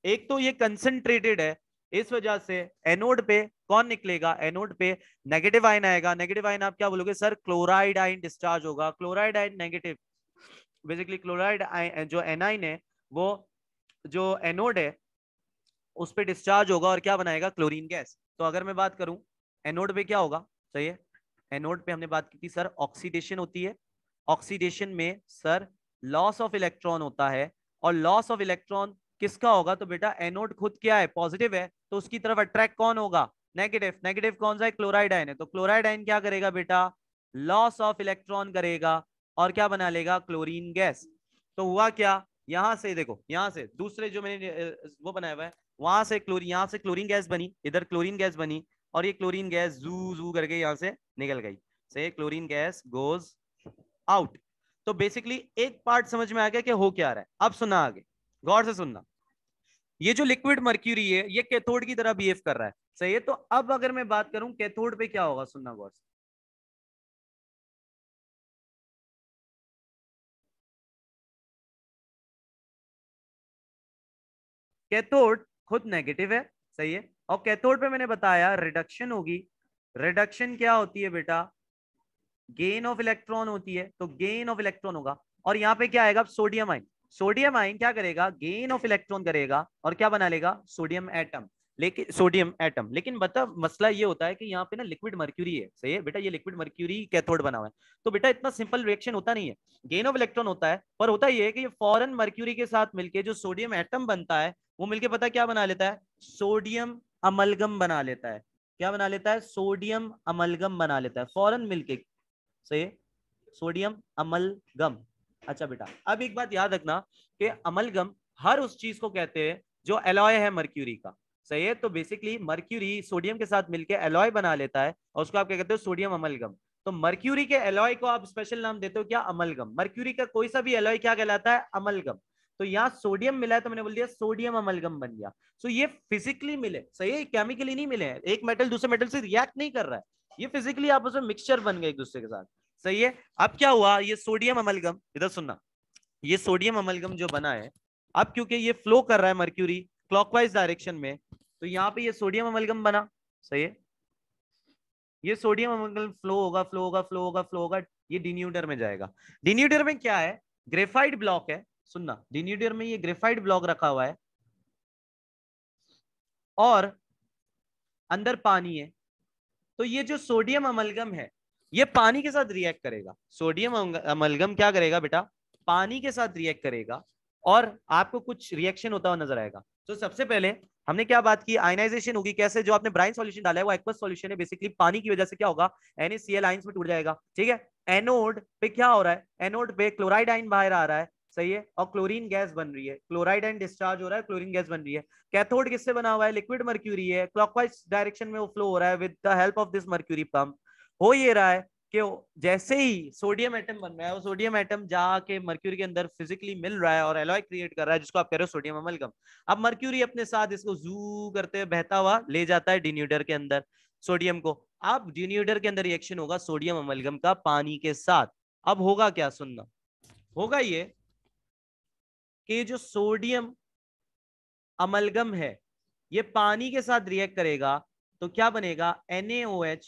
एक तो ये कंसंट्रेटेड है, इस वजह से एनोड पे कौन निकलेगा, एनोड पे नेगेटिव आयन आएगा, नेगेटिव आयन आप क्या बोलोगे सर, क्लोराइड आयन डिस्चार्ज होगा, chloride ion negative, basically chloride ion जो एनाइन है वो जो एनोड है उस पे डिस्चार्ज होगा और क्या बनाएगा, क्लोरीन गैस। तो अगर मैं बात करूं एनोड पे क्या होगा, सही है, एनोड पे हमने बात की थी सर ऑक्सीडेशन होती है, ऑक्सीडेशन में सर लॉस ऑफ इलेक्ट्रॉन होता है, और लॉस ऑफ इलेक्ट्रॉन किसका होगा, तो बेटा एनोड खुद क्या है, पॉजिटिव है, तो उसकी तरफ अट्रैक्ट कौन होगा, नेगेटिव, नेगेटिव कौन सा है, क्लोराइड आयन है, तो क्लोराइड आयन क्या करेगा बेटा, लॉस ऑफ इलेक्ट्रॉन करेगा और क्या बना लेगा, क्लोरीन गैस। तो हुआ क्या, यहां से देखो, यहां से दूसरे जो मैंने वो बनाया हुआ है, वहां से क्लोरीन, यहां से क्लोरीन गैस बनी, इधर क्लोरीन गैस बनी, और ये क्लोरीन गैस जू जू करके यहां से निकल गई, से क्लोरीन गैस गोज आउट। तो बेसिकली एक पार्ट समझ में आ गया कि हो क्या रहा है। अब सुना आगे, गौर से सुनना, ये जो लिक्विड मर्क्यूरी है ये कैथोड की तरह बिहेव कर रहा है, सही है। तो अब अगर मैं बात करूं कैथोड पे क्या होगा, सुनना गौर से, कैथोड खुद नेगेटिव है, सही है, और कैथोड पे मैंने बताया रिडक्शन होगी, रिडक्शन क्या होती है बेटा, गेन ऑफ इलेक्ट्रॉन होती है, तो गेन ऑफ इलेक्ट्रॉन होगा, और यहाँ पे क्या आएगा, सोडियम आइन, सोडियम आइन क्या करेगा, गेन ऑफ इलेक्ट्रॉन करेगा और क्या बना लेगा, सोडियम एटम, लेकिन सोडियम एटम, लेकिन बता मसला ये होता है कि यहाँ पे ना लिक्विड मर्क्यूरी है, सही है बेटा, ये लिक्विड मर्क्यूरी कैथोड बना हुआ है, तो बेटा इतना सिंपल रिएक्शन होता नहीं है, गेन ऑफ इलेक्ट्रॉन होता है, पर होता ये है कि ये फॉरन मर्क्यूरी के साथ मिलके जो सोडियम एटम बनता है वो मिलके पता क्या बना लेता है, सोडियम अमलगम बना लेता है, क्या बना लेता है, सोडियम अमलगम बना लेता है फॉरन मिलके, से सोडियम अमलगम। अच्छा बेटा अब एक बात याद रखना कि अमलगम हर उस चीज को कहते हैं जो एलॉय है मर्क्यूरी का, सही है, तो बेसिकली मर्क्यूरी सोडियम के साथ मिलकर एलॉय बना लेता है और उसको आप क्या कहते हो, सोडियम अमलगम। तो मर्क्यूरी के एलॉय को आप स्पेशल नाम देते हो क्या, अमलगम, मर्क्यूरी का कोई सा भी एलॉय क्या कहलाता है, अमलगम। तो यहाँ सोडियम मिला है तो मैंने बोल दिया सोडियम अमलगम बन गया। सो ये फिजिकली मिले, सही है, केमिकली नहीं मिले हैं, एक मेटल दूसरे मेटल से रिएक्ट नहीं कर रहा है, ये फिजिकली आपस में मिक्सचर बन गए एक दूसरे के साथ, सही है। अब क्या हुआ, ये सोडियम अमलगम, इधर सुनना, ये सोडियम अमलगम जो बना है, अब क्योंकि ये फ्लो कर रहा है मर्क्यूरी क्लॉकवाइज डायरेक्शन में, तो यहाँ पे ये सोडियम अमलगम बना, सही है, ये सोडियम अमलगम फ्लो होगा, फ्लो होगा, फ्लो होगा, फ्लो होगा, ये डिन्यूटर में जाएगा। डिन्यूटर में क्या है, ग्रेफाइट ब्लॉक है, सुनना, डिन्यूटर में ये ग्रेफाइट ब्लॉक रखा हुआ है और अंदर पानी है, तो ये जो सोडियम अमलगम है ये पानी के साथ रिएक्ट करेगा, सोडियम अमलगम क्या करेगा बेटा, पानी के साथ रिएक्ट करेगा और आपको कुछ रिएक्शन होता हुआ नजर आएगा। तो सबसे पहले हमने क्या बात की, आयनाइजेशन होगी, कैसे, जो आपने ब्राइन सॉल्यूशन डाला है वो एक्वस सॉल्यूशन है, बेसिकली पानी की वजह से क्या होगा, NaCl आयंस में टूट जाएगा, ठीक है। एनोड पे क्या हो रहा है, एनोड पे क्लोराइड आयन बाहर आ रहा है, सही है, और क्लोरीन गैस बन रही है, क्लोराइड एंड डिस्चार्ज हो रहा है, क्लोरीन गैस बन रही है। कैथोड किससे बना हुआ है? लिक्विड मर्क्यूरी है, क्लॉकवाइज डायरेक्शन में वो फ्लो हो रहा है with the help of this mercury pump. हो ये रहा है कि जैसे ही सोडियम एटम बन रहा है, वो सोडियम एटम जाके मर्क्यूरी के अंदर फिजिकली मिल रहा है और एलॉय क्रिएट कर रहा है, जिसको आप कह रहे हो सोडियम अमलगम। अब मर्क्यूरी अपने साथ इसको जू करते हुए बहता हुआ ले जाता है डिन्यूटर के अंदर सोडियम को। अब डिन्यूटर के अंदर रिएक्शन होगा सोडियम अमलगम का पानी के साथ। अब होगा क्या, सुनना, होगा ये कि जो सोडियम अमलगम है ये पानी के साथ रिएक्ट करेगा, तो क्या बनेगा? NaOH,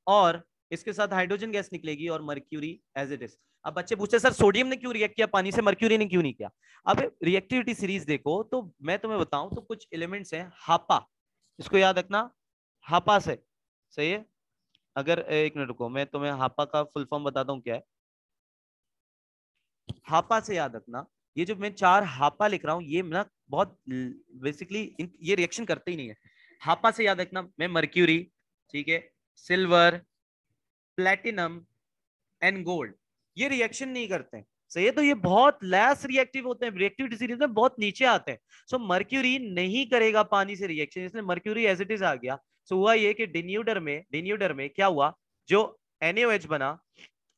और इसके साथ हाइड्रोजन गैस निकलेगी और मर्क्यूरी एज इट इज। अब बच्चे पूछते हैं सर सोडियम ने क्यों रिएक्ट किया पानी से, मर्क्यूरी ने क्यों नहीं किया? अब रिएक्टिविटी सीरीज देखो तो मैं तुम्हें बताऊं तो कुछ एलिमेंट्स हैं हापा, इसको याद रखना, हापा से, सही है। अगर एक मिनट रुको, मैं तुम्हें हापा का फुल फॉर्म बताता हूँ क्या है। हापा से याद रखना, ये जो मैं 4 हापा लिख रहा हूँ ये ना बहुत बेसिकली ये रिएक्शन करते ही नहीं है। हापा से याद रखना, मैं मर्क्यूरी, ठीक है, सिल्वर, प्लेटिनम एंड गोल्ड, ये रिएक्शन नहीं करते हैं, सही है। तो ये बहुत लेस रिएक्टिव होते हैं, रिएक्टिविटी सीरीज में बहुत नीचे आते हैं। सो मर्क्यूरी नहीं करेगा पानी से रिएक्शन, इसलिए मर्क्यूरी एज इट इज आ गया। सो हुआ ये कि डिन्यूडर में क्या हुआ, जो NaOH बना,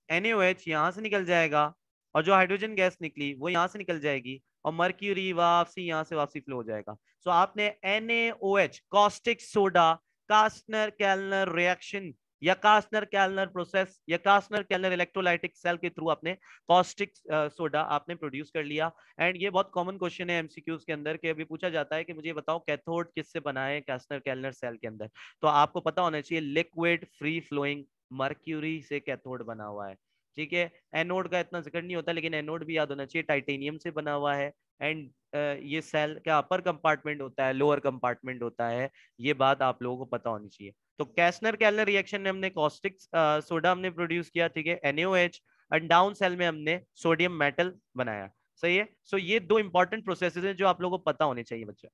NaOH यहां से निकल जाएगा, और जो हाइड्रोजन गैस निकली वो यहां से निकल जाएगी, और मर्क्यूरी वापसी यहां से वापसी फ्लो हो जाएगा। सो आपने NaOH कॉस्टिक सोडा, कास्टनर कैलनर रिएक्शन या कास्टनर कैलनर प्रोसेस या कास्टनर कैलनर इलेक्ट्रोलाइटिक सेल के थ्रू आपने कॉस्टिक सोडा आपने प्रोड्यूस कर लिया। एंड ये बहुत कॉमन क्वेश्चन है एमसीक्यूज के अंदर, कि अभी पूछा जाता है कि मुझे बताओ कैथोड किससे बना है कास्टनर कैलनर सेल के अंदर, तो आपको पता होना चाहिए लिक्विड फ्री फ्लोइंग मर्क्यूरी से कैथोड बना हुआ है, ठीक है। एनोड का इतना जिक्र नहीं होता, लेकिन एनोड भी याद होना चाहिए, टाइटेनियम से बना हुआ है। एंड ये सेल क्या अपर कंपार्टमेंट होता है, लोअर कंपार्टमेंट होता है, ये बात आप लोगों को पता होनी चाहिए। तो कैसनर कैलनर रिएक्शन में हमने कॉस्टिक सोडा हमने प्रोड्यूस किया, ठीक है, NaOH, एंड डाउन सेल में हमने सोडियम मेटल बनाया, सही है। सो ये 2 इंपॉर्टेंट प्रोसेसेस हैं जो आप लोगों को पता होने चाहिए बच्चा।